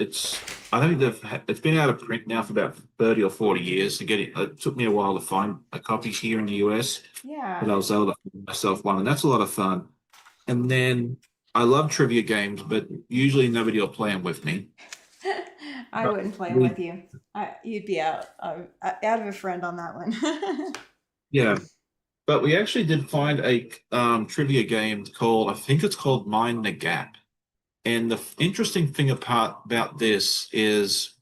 I think it's been out of print now for about 30 or 40 years to get it. It took me a while to find a copy here in the US, but Yeah. I was able to find myself one, and that's a lot of fun. And then I love trivia games, but usually nobody will play them with me. I But wouldn't play them we, with you. You'd be out of a friend on that one. yeah, but we actually did find a trivia game called, I think it's called Mind the Gap. And the interesting thing about this is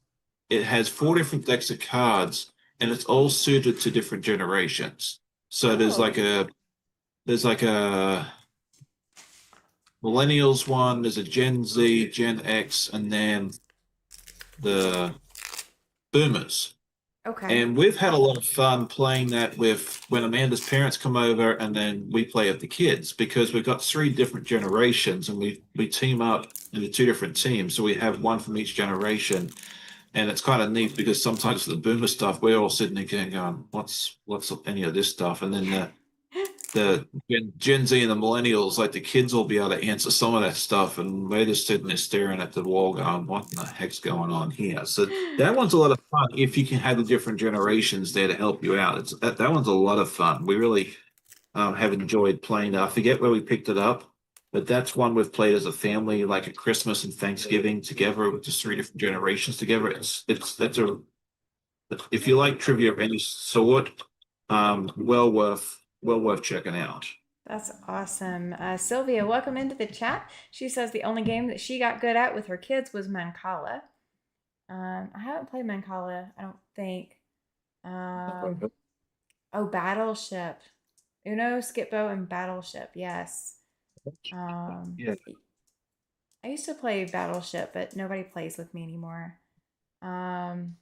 it has four different decks of cards, and it's all suited to different generations. So Oh. there's like a millennials one, there's a Gen Z, Gen X, and then the boomers. Okay. And we've had a lot of fun playing that with when Amanda's parents come over, and then we play with the kids because we've got three different generations, and we team up into two different teams. So we have one from each generation, and it's kind of neat because sometimes for the boomer stuff, we're all sitting there going, "What's any of this stuff?" And then the Gen Z and the millennials, like the kids will be able to answer some of that stuff, and we're just sitting there staring at the wall going, what in the heck's going on here? So that one's a lot of fun if you can have the different generations there to help you out. That one's a lot of fun. We really have enjoyed playing that. I forget where we picked it up, but that's one we've played as a family, like at Christmas and Thanksgiving together with just three different generations together. It's that's a If you like trivia of any sort, well worth checking out. That's awesome. Sylvia, welcome into the chat. She says the only game that she got good at with her kids was Mancala. I haven't played Mancala, I don't think. Um, oh, Battleship. Uno, Skippo, and Battleship. Yes. Um, Yeah. I used to play Battleship, but nobody plays with me anymore. Um,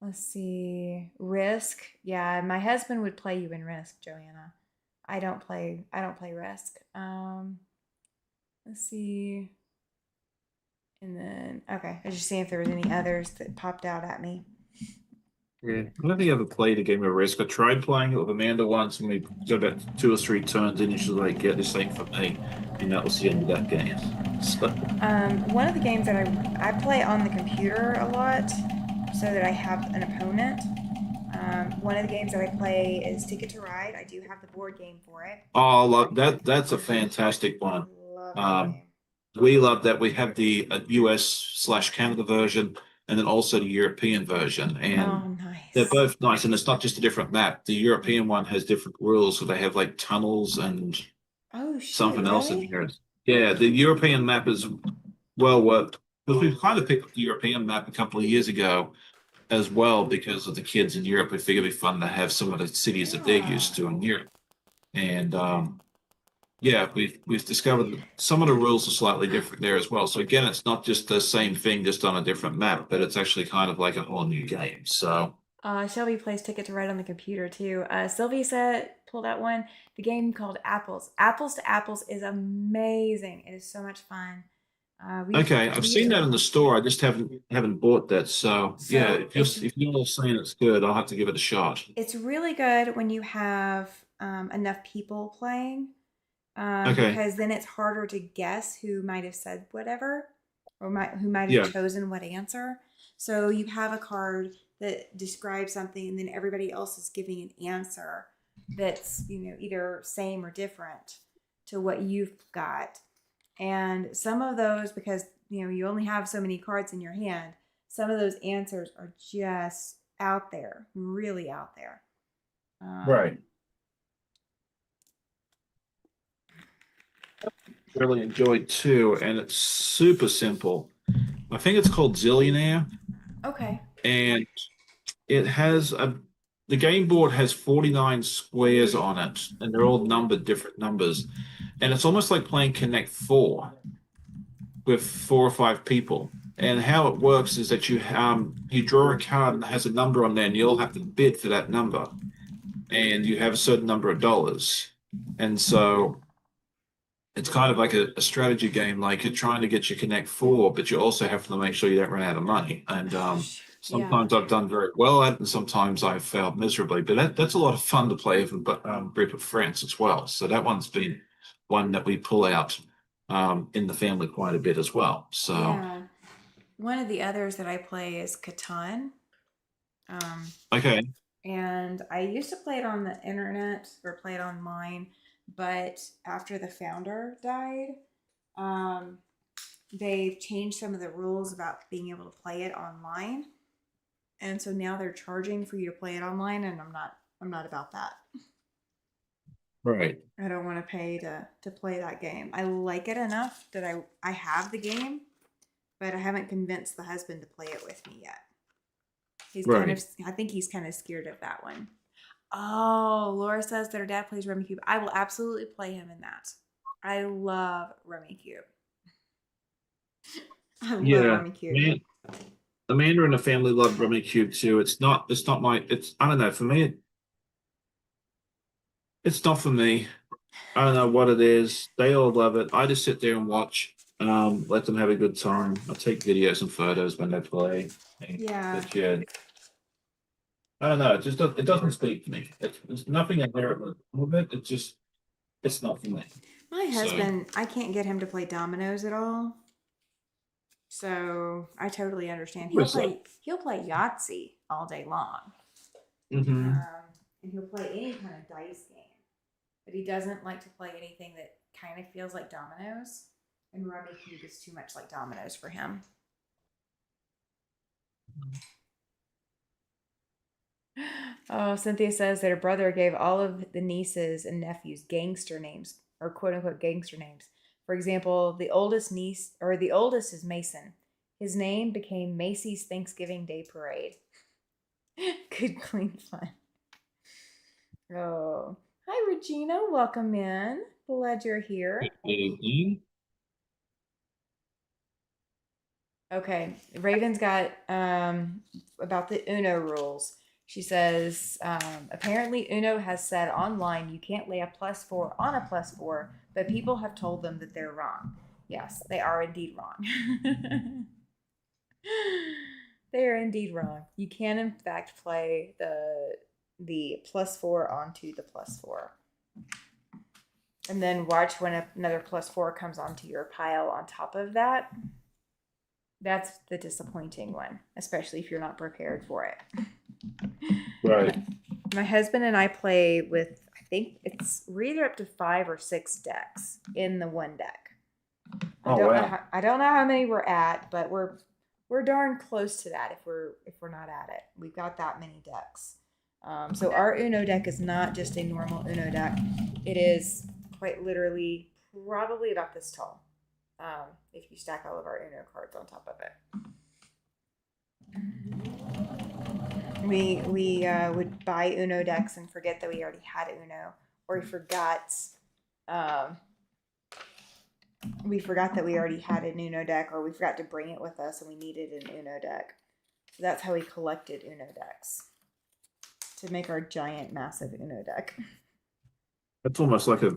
let's see. Risk. Yeah, my husband would play you in Risk, Joanna. I don't play Risk. Let's see. And then okay, I was just seeing if there was any others that popped out at me. Yeah. I don't think I ever played a game of Risk. I tried playing it with Amanda once, and we got about two or three turns in, and she's like, "Yeah, this ain't for me," and that was the end of that game. So, One of the games that I play on the computer a lot, so that I have an opponent. One of the games that I play is Ticket to Ride. I do have the board game for it. oh, look, that's a fantastic one. Love that Um, game. we love that we have the US/Canada version, and then also the European version, and Oh, they're nice. both nice. And it's not just a different map. The European one has different rules, so they have like tunnels and Oh shoot, something else in really? here. Yeah, the European map is well worked because we kind of picked up the European map a couple of years ago as well because of the kids in Europe. We figured it'd be fun to have some of the cities that they're Yeah. used to in Europe. And yeah, we've discovered that some of the rules are slightly different there as well. So again, it's not just the same thing, just on a different map, but it's actually kind of like a whole new game. So Shelby plays Ticket to Ride on the computer too. Sylvie said, pulled out one, the game called Apples. Apples to Apples is amazing. It is so much fun. okay, I've We seen that in the store. I just haven't bought that. So yeah, so it's if you're all saying it's good, I'll have to give it a shot. it's really good when you have enough people playing, Okay, because then it's harder to guess who might have said whatever, or who might have yeah, chosen what answer. So you have a card that describes something, and then everybody else is giving an answer that's either same or different to what you've got. And some of those, because you only have so many cards in your hand, some of those answers are just out there, really out there. Um, right. Really enjoyed too, and it's super simple. I think it's called Zillionaire, okay. and it has a the game board has 49 squares on it, and they're all numbered different numbers. And it's almost like playing Connect Four with 4 or 5 people. And how it works is that you draw a card that has a number on there, and you'll have to bid for that number, and you have a certain number of dollars. And so it's kind of like a strategy game, like you're trying to get your Connect Four, but you also have to make sure you don't run out of money. And Yeah. sometimes I've done very well at it, and sometimes I've failed miserably. But that's a lot of fun to play with a group of friends as well. So that one's been one that we pull out in the family quite a bit as well. So Yeah. One of the others that I play is Catan. Um, okay, and I used to play it on the internet or play it online, but after the founder died, um, they changed some of the rules about being able to play it online. And so now they're charging for you to play it online, and I'm not about that. right, I don't want to pay to play that game. I like it enough that I have the game, but I haven't convinced the husband to play it with me yet. right. I think he's kind of scared of that one. Oh, Laura says that her dad plays Rummy Cube. I will absolutely play him in that. I love Rummy Cube. I love Yeah, Rummy Cube. man. Amanda and the family love Rummy Cube too. It's not my it's I don't know, for me it's not for me. I don't know what it is. They all love it. I just sit there and watch, let them have a good time. I take videos and photos when they play. Yeah. But yeah, I don't know. It doesn't speak to me. There's nothing inherent with it. It's not for me. My So husband, I can't get him to play dominoes at all. So I totally understand. what is that? He'll play Yahtzee all day long. Hmm. And he'll play any kind of dice game. But he doesn't like to play anything that kind of feels like dominoes. And Rummy Cube is too much like dominoes for him. Oh, Cynthia says that her brother gave all of the nieces and nephews gangster names, or quote unquote gangster names. For example, the oldest niece, or the oldest is Mason. His name became Macy's Thanksgiving Day Parade. Good, clean fun. Oh, hi, Regina. Welcome in. Glad you're here. Okay, Raven's got about the Uno rules. She says apparently Uno has said online you can't lay a +4 on a +4, but people have told them that they're wrong. Yes, they are indeed wrong. They are indeed wrong. You can in fact play the +4 onto the +4, and then watch when another +4 comes onto your pile on top of that. That's the disappointing one, especially if you're not prepared for it. Right. My husband and I play with, I think we're either up to 5 or 6 decks in the one deck. Oh wow. I don't know how many we're at, but we're darn close to that if we're not at it. We've got that many decks. So our Uno deck is not just a normal Uno deck. It is quite literally probably about this tall. If you stack all of our Uno cards on top of it. We would buy Uno decks and forget that we already had Uno, or we forgot we forgot that we already had an Uno deck, or we forgot to bring it with us and we needed an Uno deck. So that's how we collected Uno decks to make our giant, massive Uno deck. It's almost like a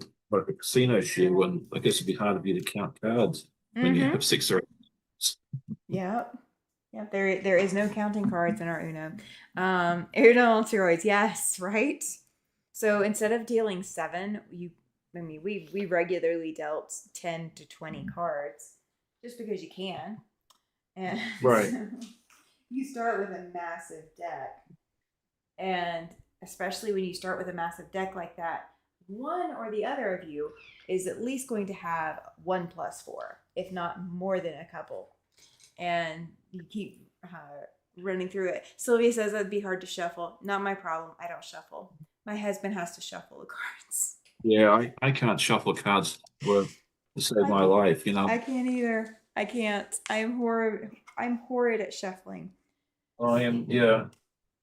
casino shoe, and I guess it'd be hard for you to count cards when you Mm-hmm. have six or eight. Yep. Yep. There is no counting cards in our Uno. Uno on steroids. Yes, right. So instead of dealing seven, we regularly dealt 10 to 20 cards, just because you can, and Right. so you start with a massive deck, and especially when you start with a massive deck like that, one or the other of you is at least going to have 1+4, if not more than a couple. And you keep running through it. Sylvia says that'd be hard to shuffle. Not my problem. I don't shuffle. My husband has to shuffle the cards. Yeah, I can't shuffle cards to save I my can't. life, you I know. can't either. I can't. I am horrid. I'm horrid at shuffling. I am, yeah.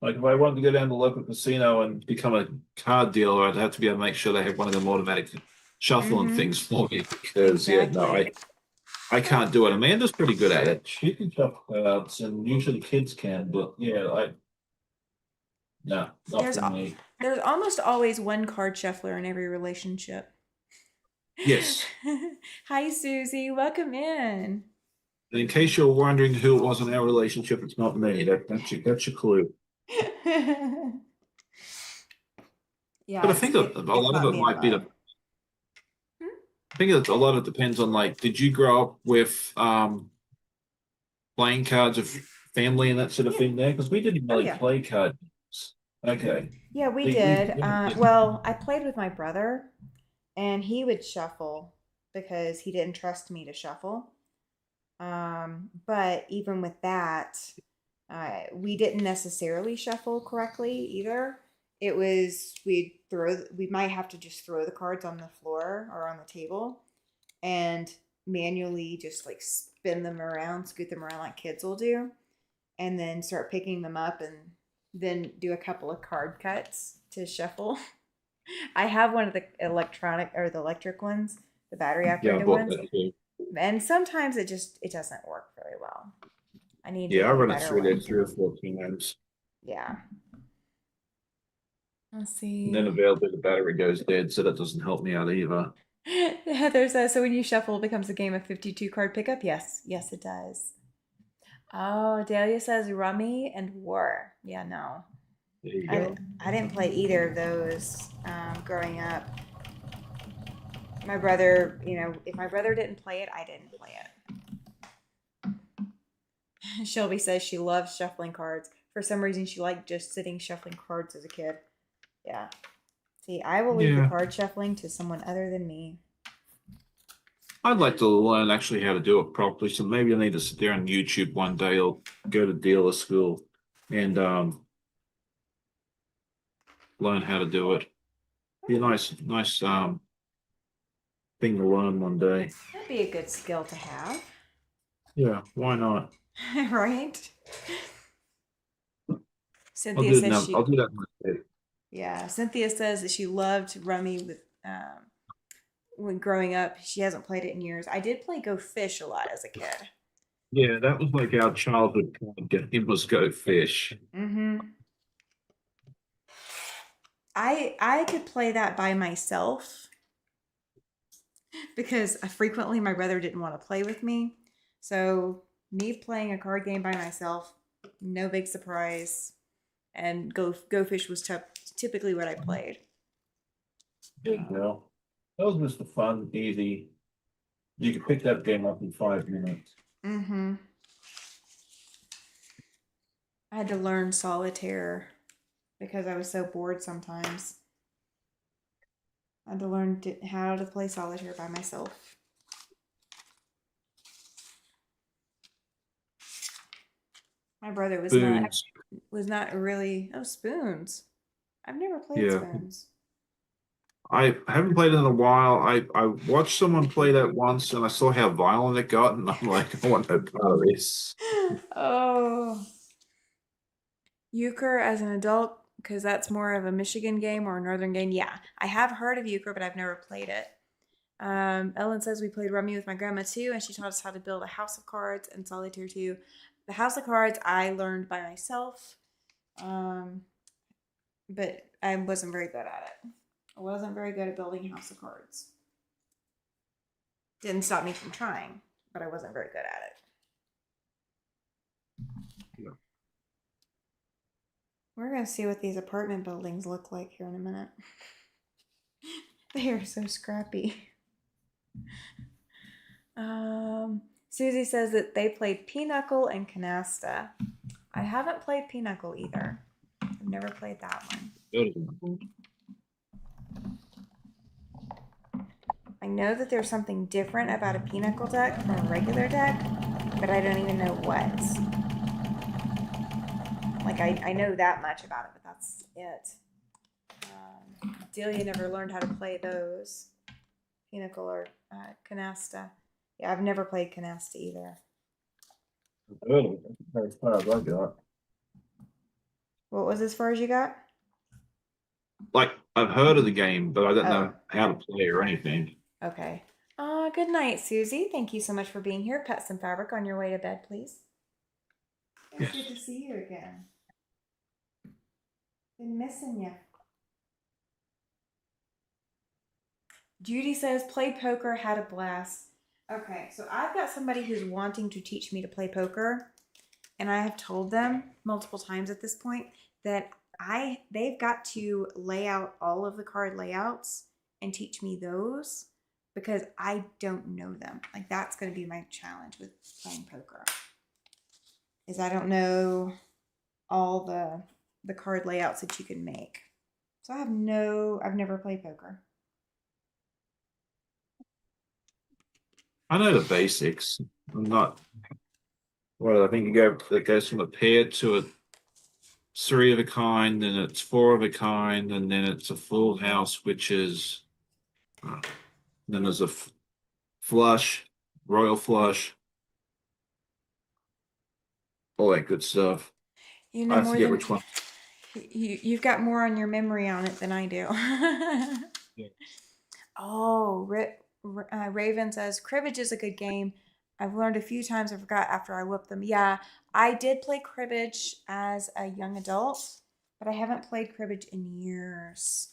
Like if I wanted to go down to the local casino and become a card dealer, I'd have to be able to make sure they have one of them automatic shuffling Mm-hmm. things for me because yeah, no, Exactly. I can't do it. Amanda's pretty good at it. She can shuffle cards and usually kids can, but yeah, no, not There's for me. there's almost always one card shuffler in every relationship. Yes. Hi, Susie. Welcome in. And in case you're wondering who it was in our relationship, it's not me. That's your clue. Yeah, But I think that a it's lot of not it me at might be all. Hmm? I think that a lot of it depends on like, did you grow up with playing cards of family and that sort of Yeah. thing there? Because we didn't Oh really yeah. play cards. Okay. Yeah, we We did. yeah. Well, I played with my brother, and he would shuffle because he didn't trust me to shuffle. But even with that, we didn't necessarily shuffle correctly either. It was we might have to just throw the cards on the floor or on the table and manually just like spin them around, scoot them around like kids will do, and then start picking them up and then do a couple of card cuts to shuffle. I have one of the electric ones, the battery Yeah, I operated bought ones, that too. and sometimes it doesn't work very well. I need to Yeah, I get a run it better through there one. 3 or 4 times. Yeah. Let's And then see. available the battery goes dead, so that doesn't help me out either. Heather says, so when you shuffle, it becomes a game of 52 card pickup? Yes. Yes, it does. Oh, Dahlia says Rummy and War. Yeah, no. There you I, go. I didn't play either of those growing up. My brother, if my brother didn't play it, I didn't play it. Shelby says she loves shuffling cards. For some reason, she liked just sitting shuffling cards as a kid. Yeah. See, I will leave the Yeah. card shuffling to someone other than me. I'd like to learn actually how to do it properly. So maybe I need to sit there on YouTube one day or go to dealer school and learn how to do it. Be a nice thing to learn one day. That'd be a good skill to have, Yeah, why not? right? I'll Cynthia do it says now. I'll she, do that one day. yeah. Cynthia says that she loved Rummy when growing up. She hasn't played it in years. I did play Go Fish a lot as a kid. Yeah, that was like our childhood card game was Go Fish. Mm-hmm. I could play that by myself because frequently my brother didn't want to play with me. So me playing a card game by myself, no big surprise. And Go Fish was typically what I played. There you go. That was just a fun, easy. You could pick that game up in 5 minutes. Mm-hmm. I had to learn solitaire because I was so bored sometimes. I had to learn how to play solitaire by myself. My brother Spoons. was not really spoons. I've never played Yeah. spoons. I haven't played it in a while. I watched someone play that once and I saw how violent it got, and I'm like, I want no part of this. Oh, euchre as an adult because that's more of a Michigan game or a Northern game. Yeah, I have heard of euchre, but I've never played it. Ellen says we played Rummy with my grandma too, and she taught us how to build a house of cards and solitaire too. The house of cards I learned by myself, um, but I wasn't very good at it. I wasn't very good at building house of cards. Didn't stop me from trying, but I wasn't very good at it. Yeah. We're going to see what these apartment buildings look like here in a minute. They are so scrappy. Susie says that they played Pinochle and Canasta. I haven't played Pinochle either. I've never played that one. I know that there's something different about a Pinochle deck from a regular deck, but I don't even know what. Like, I know that much about it, but that's it. Delia never learned how to play those. Pinochle or Canasta. Yeah, I've never played Canasta either. Early. That's as far as I got. What was as far as you got? Like, I've heard of the game, but I don't Oh. know how to play or anything. Okay. Good night, Susie. Thank you so much for being here. Pet some fabric on your way to bed, please. It's good to see you again. Been missing you. Judy says, played poker, had a blast. Okay, so I've got somebody who's wanting to teach me to play poker, and I have told them multiple times at this point that they've got to lay out all of the card layouts and teach me those because I don't know them. Like, that's going to be my challenge with playing poker. Is I don't know all the card layouts that you can make. So I've never played poker. I know the basics. I'm not. Well, I think it goes from a pair to a three of a kind, then it's four of a kind, and then it's a full house, which is then there's a flush, royal flush, all that good stuff. You know I more forget than which one. you've got more on your memory on it than I do. Yeah. Oh, Raven says cribbage is a good game. I've learned a few times. I forgot after I whooped them. Yeah, I did play cribbage as a young adult, but I haven't played cribbage in years.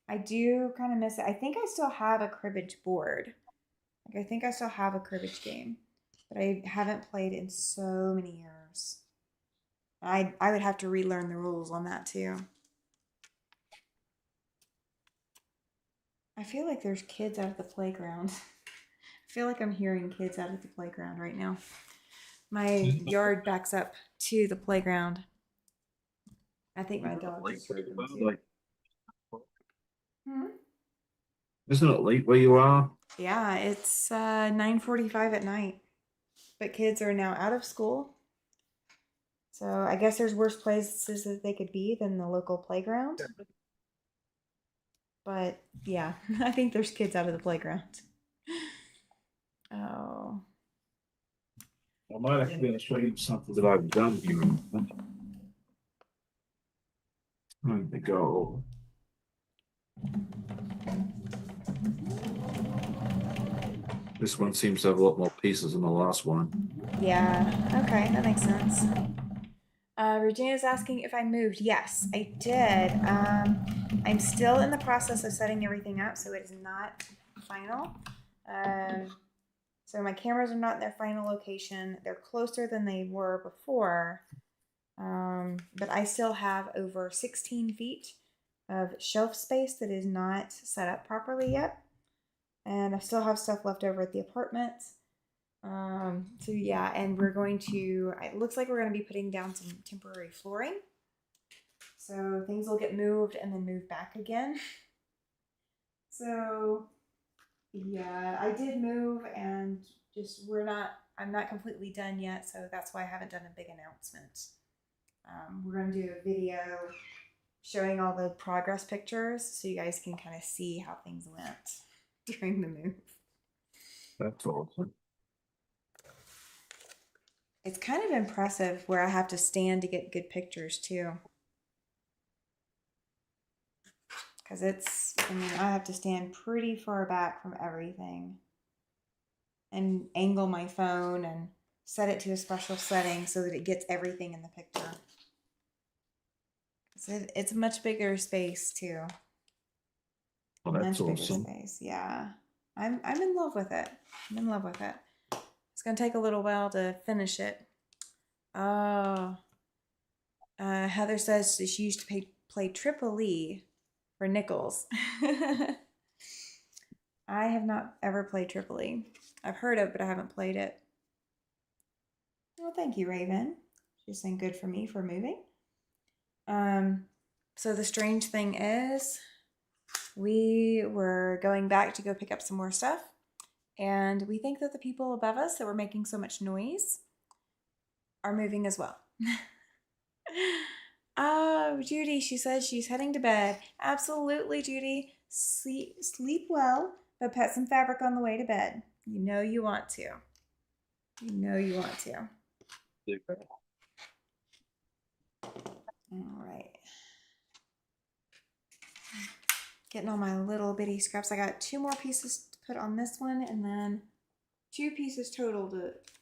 I do kind of miss it. I think I still have a cribbage board. Like, I think I still have a cribbage game, but I haven't played in so many years. I would have to relearn the rules on that too. I feel like there's kids out at the playground. I feel like I'm hearing kids out at the playground right now. My yard backs up to the playground. I think my dog just heard them too. Hmm? Isn't it late where you are? Yeah, it's 9:45 at night, but kids are now out of school. So I guess there's worse places that they could be than the local playground. But yeah, I think there's kids out of the playground. Oh. I might actually be able to show you something that I've done here. Time to go. This one seems to have a lot more pieces than the last one. Yeah, okay, that makes sense. Regina's asking if I moved. Yes, I did. I'm still in the process of setting everything up, so it is not final. So my cameras are not in their final location. They're closer than they were before. But I still have over 16 feet of shelf space that is not set up properly yet. And I still have stuff left over at the apartment. So yeah, and we're going to, it looks like we're going to be putting down some temporary flooring. So things will get moved and then moved back again. So yeah, I did move and just I'm not completely done yet. So that's why I haven't done a big announcement. We're going to do a video showing all the progress pictures so you guys can kind of see how things went during the move. That's awesome. It's kind of impressive where I have to stand to get good pictures too. because I mean, I have to stand pretty far back from everything and angle my phone and set it to a special setting so that it gets everything in the picture. It's a much bigger space too. Well, that's Much bigger awesome. space. Yeah. I'm in love with it. I'm in love with it. It's gonna take a little while to finish it. Oh. Heather says that she used to play Triple E for nickels. I have not ever played Triple E. I've heard of it, but I haven't played it. Well, thank you, Raven. She's saying good for me for moving. So the strange thing is, we were going back to go pick up some more stuff, and we think that the people above us that were making so much noise are moving as well. Oh, Judy, she says she's heading to bed. Absolutely, Judy. Sleep well, but put some fabric on the way to bed. You know you want to. You know you want to. All right. Getting all my little bitty scraps. I got 2 more pieces to put on this one, and then 2 pieces total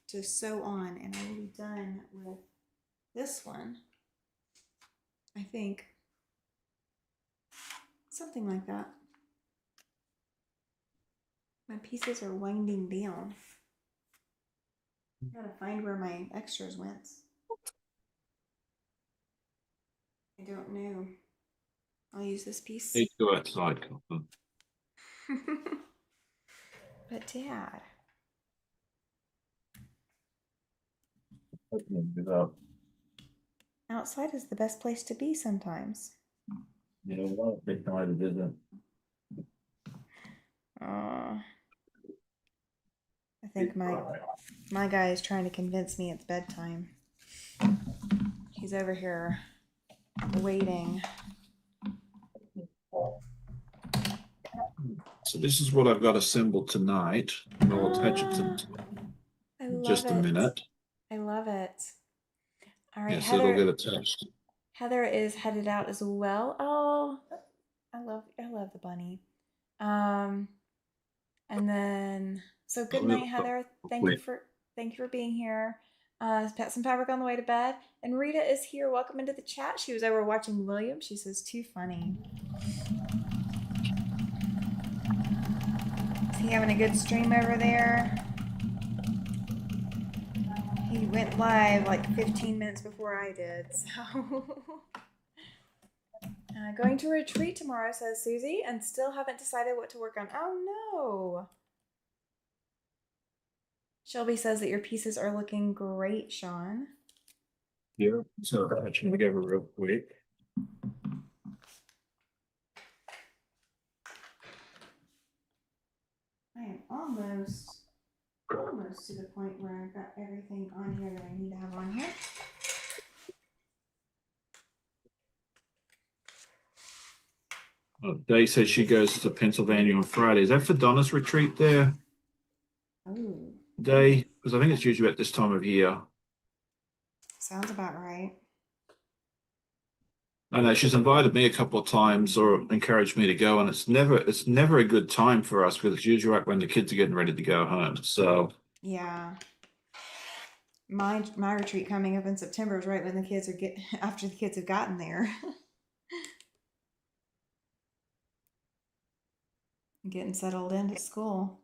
to sew on, and I will be done with this one. I think. Something like that. My pieces are winding down. I gotta find where my extras went. I don't know. I'll use this piece. Need to go outside, Colin. But Dad. Outside is the best place to be sometimes. You know what? Big night it isn't. I think my guy is trying to convince me it's bedtime. He's over here waiting. So this is what I've got assembled tonight, and I'll attach it to in just a minute. I love it. All right, yes, Heather. it'll get attached. Heather is headed out as well. Oh, I love the bunny. And then so good night, Heather. Thank you for being here. Put some fabric on the way to bed. And Rita is here. Welcome into the chat. She was over watching William. She says, too funny. Is he having a good stream over there? He went live like 15 minutes before I did, so. Going to retreat tomorrow, says Susie, and still haven't decided what to work on. Oh no. Shelby says that your pieces are looking great, Sean. Yeah, so I'm actually gonna go over real quick. I am almost to the point where I've got everything on here that I need to have on here. Day says she goes to Pennsylvania on Friday. Is that for Donna's retreat there? Oh. Day? Because I think it's usually at this time of year. Sounds about right. I know she's invited me a couple of times or encouraged me to go, and it's never a good time for us because it's usually right when the kids are getting ready to go home. So yeah, my retreat coming up in September is right when the kids are after the kids have gotten there. Getting settled into school.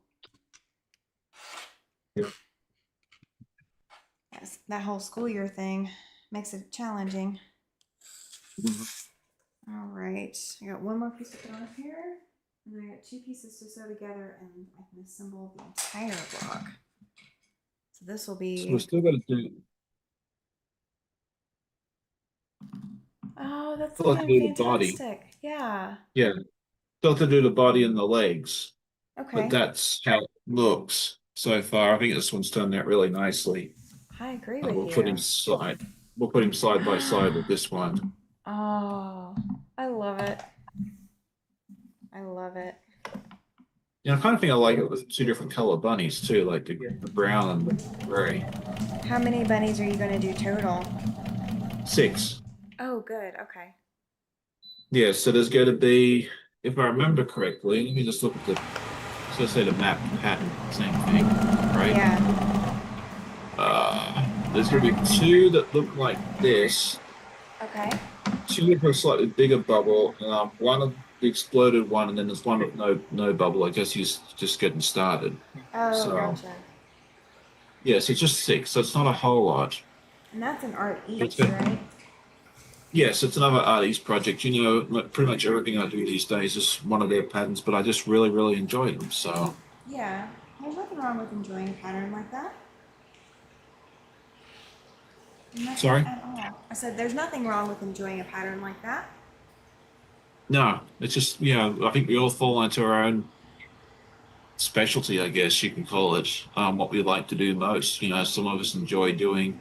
Yeah. Yes, that whole school year thing makes it challenging. Mm-hmm. All right, I got 1 more piece to put on here, and I got 2 pieces to sew together, and I can assemble the entire block. So this will be. So we're still going to do. Oh, that's fantastic! Body. Yeah. Yeah, still to do the body and the legs. Okay. But that's how it looks so far. I think this one's turned out really nicely. I agree with you. We'll put him side by side with this one. Oh, I love it. I love it. Yeah, I kind of think I like it with 2 different color bunnies too, like the brown and the gray. How many bunnies are you going to do total? 6. Oh, good. Okay. Yeah, so there's going to be if I remember correctly, let me just look at the, so say the map pattern, same thing, right? Yeah. There's going to be two that look like this, Okay. two with a slightly bigger bubble, one of the exploded one, and then there's one with no bubble. I guess he's just getting started. Oh, So gotcha. yes, it's just six, so it's not a whole lot. And that's an art But it's each, good. right? Yes, it's another artist project. You know, like pretty much everything I do these days is one of their patterns, but I just really enjoy them. So Yeah. There's nothing wrong with enjoying a pattern like that. Nothing sorry. at all. I said there's nothing wrong with enjoying a pattern like that. No, it's just, I think we all fall into our own specialty, I guess you can call it, what we like to do most. You know, some of us enjoy doing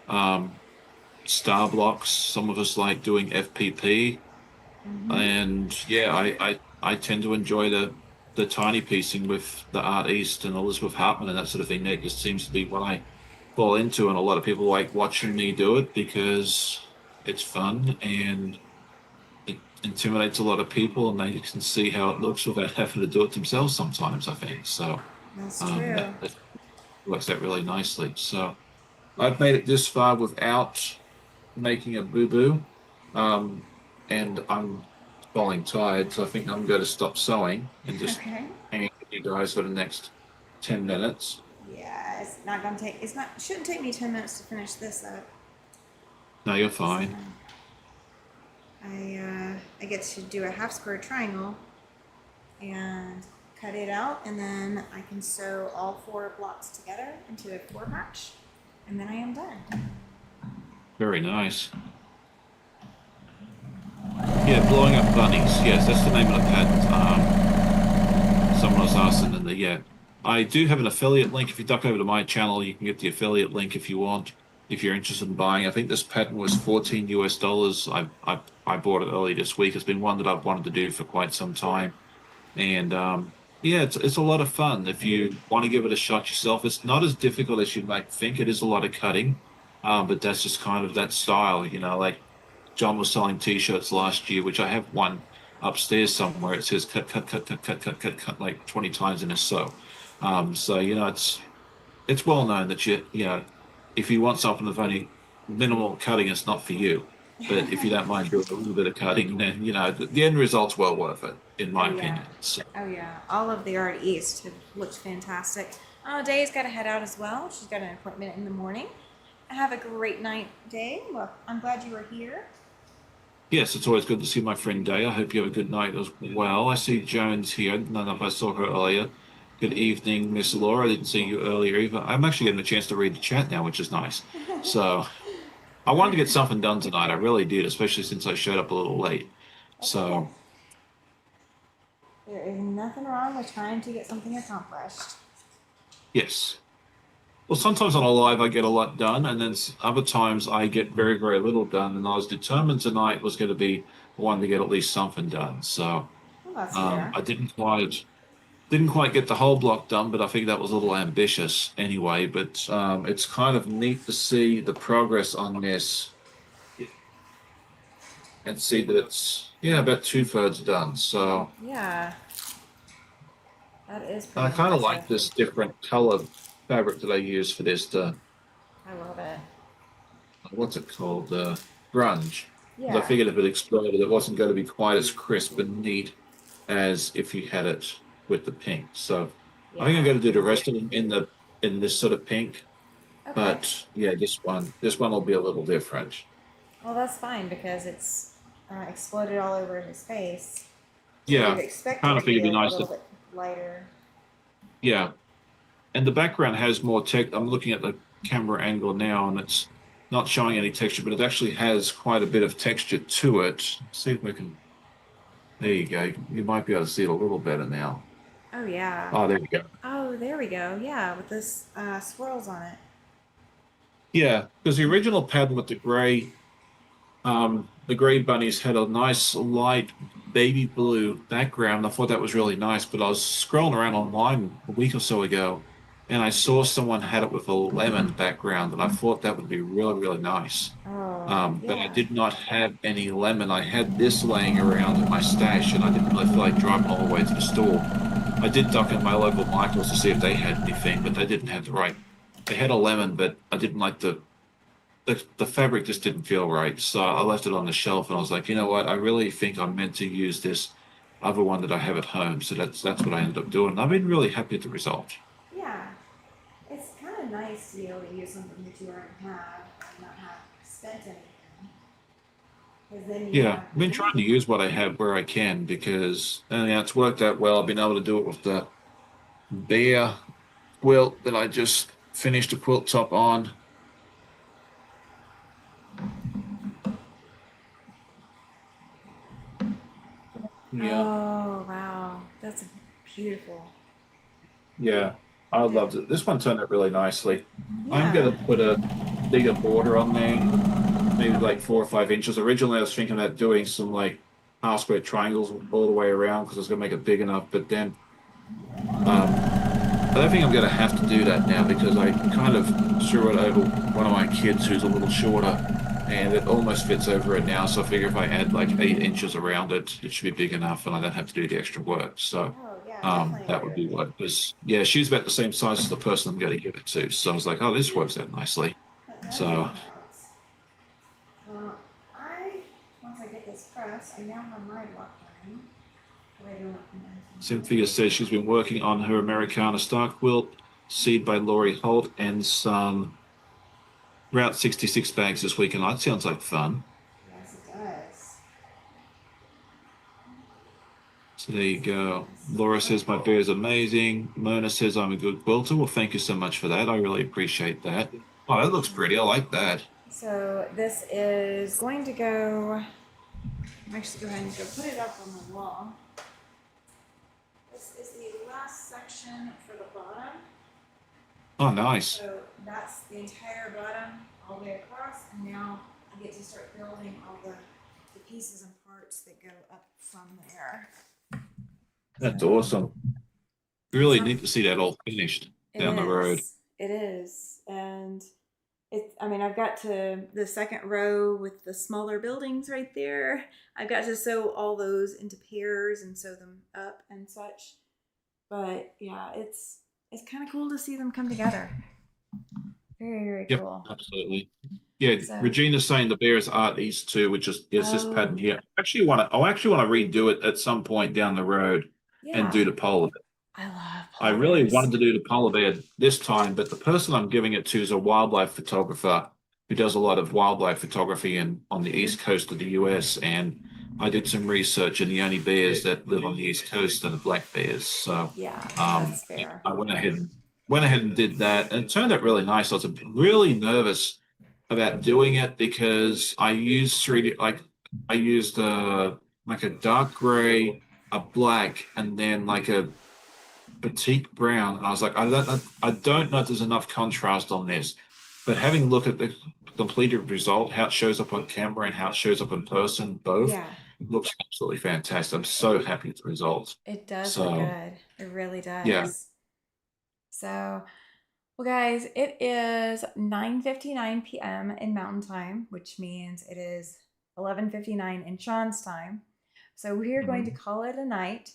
um, star blocks, some of us like doing FPP, Mm-hmm. and I tend to enjoy the tiny piecing with the Art East and Elizabeth Hartman and that sort of thing. That just seems to be what I fall into, and a lot of people like watching me do it because it's fun and it intimidates a lot of people, and they can see how it looks without having to do it themselves sometimes, I think. So That's true. that works out really nicely. So I've made it this far without making a boo-boo. Um, and I'm falling tired, so I think I'm going to stop sewing and just Okay. hang out with you guys for the next 10 minutes. Yeah, it's not gonna take. It's not. Shouldn't take me 10 minutes to finish this up. No, you're 'Cause, fine. I get to do a half square triangle and cut it out, and then I can sew all four blocks together into a four patch, and then I am done. Very nice. Yeah, blowing up bunnies. Yes, that's the name of the patent. Someone was asking in the yeah. I do have an affiliate link. If you duck over to my channel, you can get the affiliate link if you want, if you're interested in buying. I think this patent was 14 US dollars. I bought it early this week. It's been one that I've wanted to do for quite some time. And yeah, it's a lot of fun. If you want to give it a shot yourself, it's not as difficult as you might think. It is a lot of cutting, but that's just kind of that style, like John was selling T-shirts last year, which I have one upstairs somewhere. It says cut like 20 times in a sew. So it's well known that if you want something of only minimal cutting, it's not for you. But if you don't mind doing a little bit of cutting, then the end result's well worth it, in Oh my yeah. opinion. So, Oh yeah. All of the art east have looked fantastic. Day's got to head out as well. She's got an appointment in the morning. Have a great night, Day. Well, I'm glad you were here. yes, it's always good to see my friend Day. I hope you have a good night as well. I see Jones here. None of us saw her earlier. Good evening, Miss Laura. I didn't see you earlier either. I'm actually getting a chance to read the chat now, which is nice. So I wanted to get something done tonight. I really did, especially since I showed up a little late. That's okay. So There is nothing wrong with trying to get something accomplished. yes. Well, sometimes on a live I get a lot done, and then other times I get very little done. And I was determined tonight was going to be one to get at least something done. So Well, that's fair. I didn't quite get the whole block done, but I think that was a little ambitious anyway. But it's kind of neat to see the progress on this and see that it's about two-thirds done. So Yeah, that is I pretty kind of impressive. like this different color fabric that I use for this. I love it. What's it called? Grunge. Because I Yeah. figured if it exploded, it wasn't going to be quite as crisp and neat as if you had it with the pink. So I think I'm Yeah. going to do the rest of them in this sort of pink. Okay. But yeah, this one will be a little different. Well, that's fine because it's exploded all over his face. So we'd Yeah, expect kind it of to be figured it'd be a nice little to bit lighter. yeah. And the background has more tech. I'm looking at the camera angle now, and it's not showing any texture, but it actually has quite a bit of texture to it. See if we can. There you go. You might be able to see it a little better now. Oh yeah. Oh, there we go. Oh, there we go. Yeah, with this swirls on it. Yeah, because the original pattern with the gray bunnies had a nice light baby blue background. I thought that was really nice, but I was scrolling around online a week or so ago, and I saw someone had it with a lemon background, and I thought that would be really, really nice. Oh, But I yeah. did not have any lemon. I had this laying around in my stash, and I didn't really feel like driving all the way to the store. I did duck in my local Michael's to see if they had anything, but they didn't have the right. They had a lemon, but I didn't like the fabric just didn't feel right. So I left it on the shelf, and I was like, you know what? I really think I'm meant to use this other one that I have at home. So that's what I ended up doing. I've been really happy with the result. Yeah. It's kind of nice to be able to use something that you already have and not have spent anything. Because then you Yeah, have, I've been trying to use what I have where I can because yeah, it's worked out well. I've been able to do it with the bear quilt that I just finished a quilt top on. Yeah, oh, wow. That's beautiful. yeah, I That, loved it. This one turned out really nicely. I'm yeah. gonna put a bigger border on there, maybe like 4 or 5 inches. Originally, I was thinking about doing some like half square triangles all the way around because I was gonna make it big enough. But then um, I don't think I'm gonna have to do that now because I kind of threw it over one of my kids who's a little shorter, and it almost fits over it now. So I figure if I add like 8 inches around it, it should be big enough, and I don't have to do the extra work. So Oh, yeah, definitely that agree would with be you. what was. Yeah, she's about the same size as the person I'm going to give it to. So I was like, oh, this works out nicely. That definitely So helps. I, once I get this pressed, I now have my block line. But I don't Cynthia says she's been working on her Americana Star Quilt, seed by Laurie Holt, and some Route 66 bags this weekend. That sounds like fun. yes, it does. So there you go. Yes. Laura says my bear is amazing. Mona says I'm a good quilter. Well, thank you so much for that. I really appreciate that. Oh, that looks pretty. I like that. So this is going to go, I'm actually go ahead and go put it up on the wall. This is the last section for the bottom. Oh, nice. So that's the entire bottom all the way across, and now I get to start building all the pieces and parts that go up from there. That's So awesome. Really some neat to see that all finished it down the road. is. It is. And I mean, I've got to the second row with the smaller buildings right there. I've got to sew all those into pairs and sew them up and such. But yeah, it's kind of cool to see them come together. Very, very Yep, cool. absolutely. Yeah, So, Regina's saying the Bears Art East too, which is this pattern oh, here. I actually want to redo it at some point down the road and yeah, do the polar bear. I love I polar really bears. wanted to do the polar bear this time, but the person I'm giving it to is a wildlife photographer who does a lot of wildlife photography on the east coast of the US. And I did some research, and the only bears that live on the east coast are the black bears. So Yeah, um, that's fair. I went ahead and did that, and it turned out really nice. I was really nervous about doing it because I used 3D, I used like a dark gray, a black, and then like a batik brown. And I was like, I don't know if there's enough contrast on this. But having a look at the completed result, how it shows up on camera and how it shows up in person, both Yeah, looks absolutely fantastic. I'm so happy with the results. it does look So good. It really yeah, does. So, well, guys, it is 9:59 p.m. in Mountain Time, which means it is 11:59 in Sean's time. So we are going to mhm. call it a night.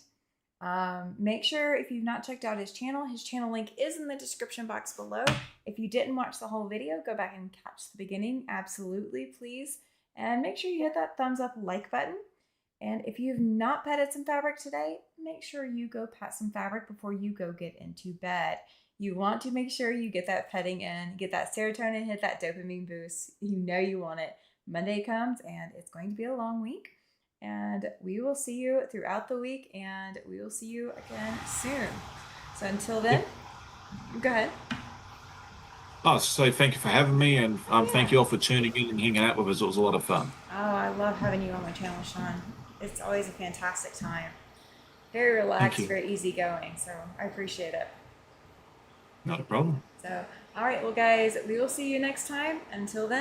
Make sure if you've not checked out his channel link is in the description box below. If you didn't watch the whole video, go back and catch the beginning. Absolutely, please. And make sure you hit that thumbs up like button. And if you've not petted some fabric today, make sure you go pet some fabric before you go get into bed. You want to make sure you get that petting in, get that serotonin, hit that dopamine boost. You know you want it. Monday comes and it's going to be a long week. And we will see you throughout the week and we will see you again soon. So until then, Yep. go ahead. Oh, so thank you for having me, and Oh, thank yeah. you all for tuning in and hanging out with us. It was a lot of fun. Oh, I love having you on my channel, Sean. It's always a fantastic time. Very Thank relaxed, you. very easygoing. So I appreciate it. Not a problem. So, all right, well, guys, we will see you next time. Until then.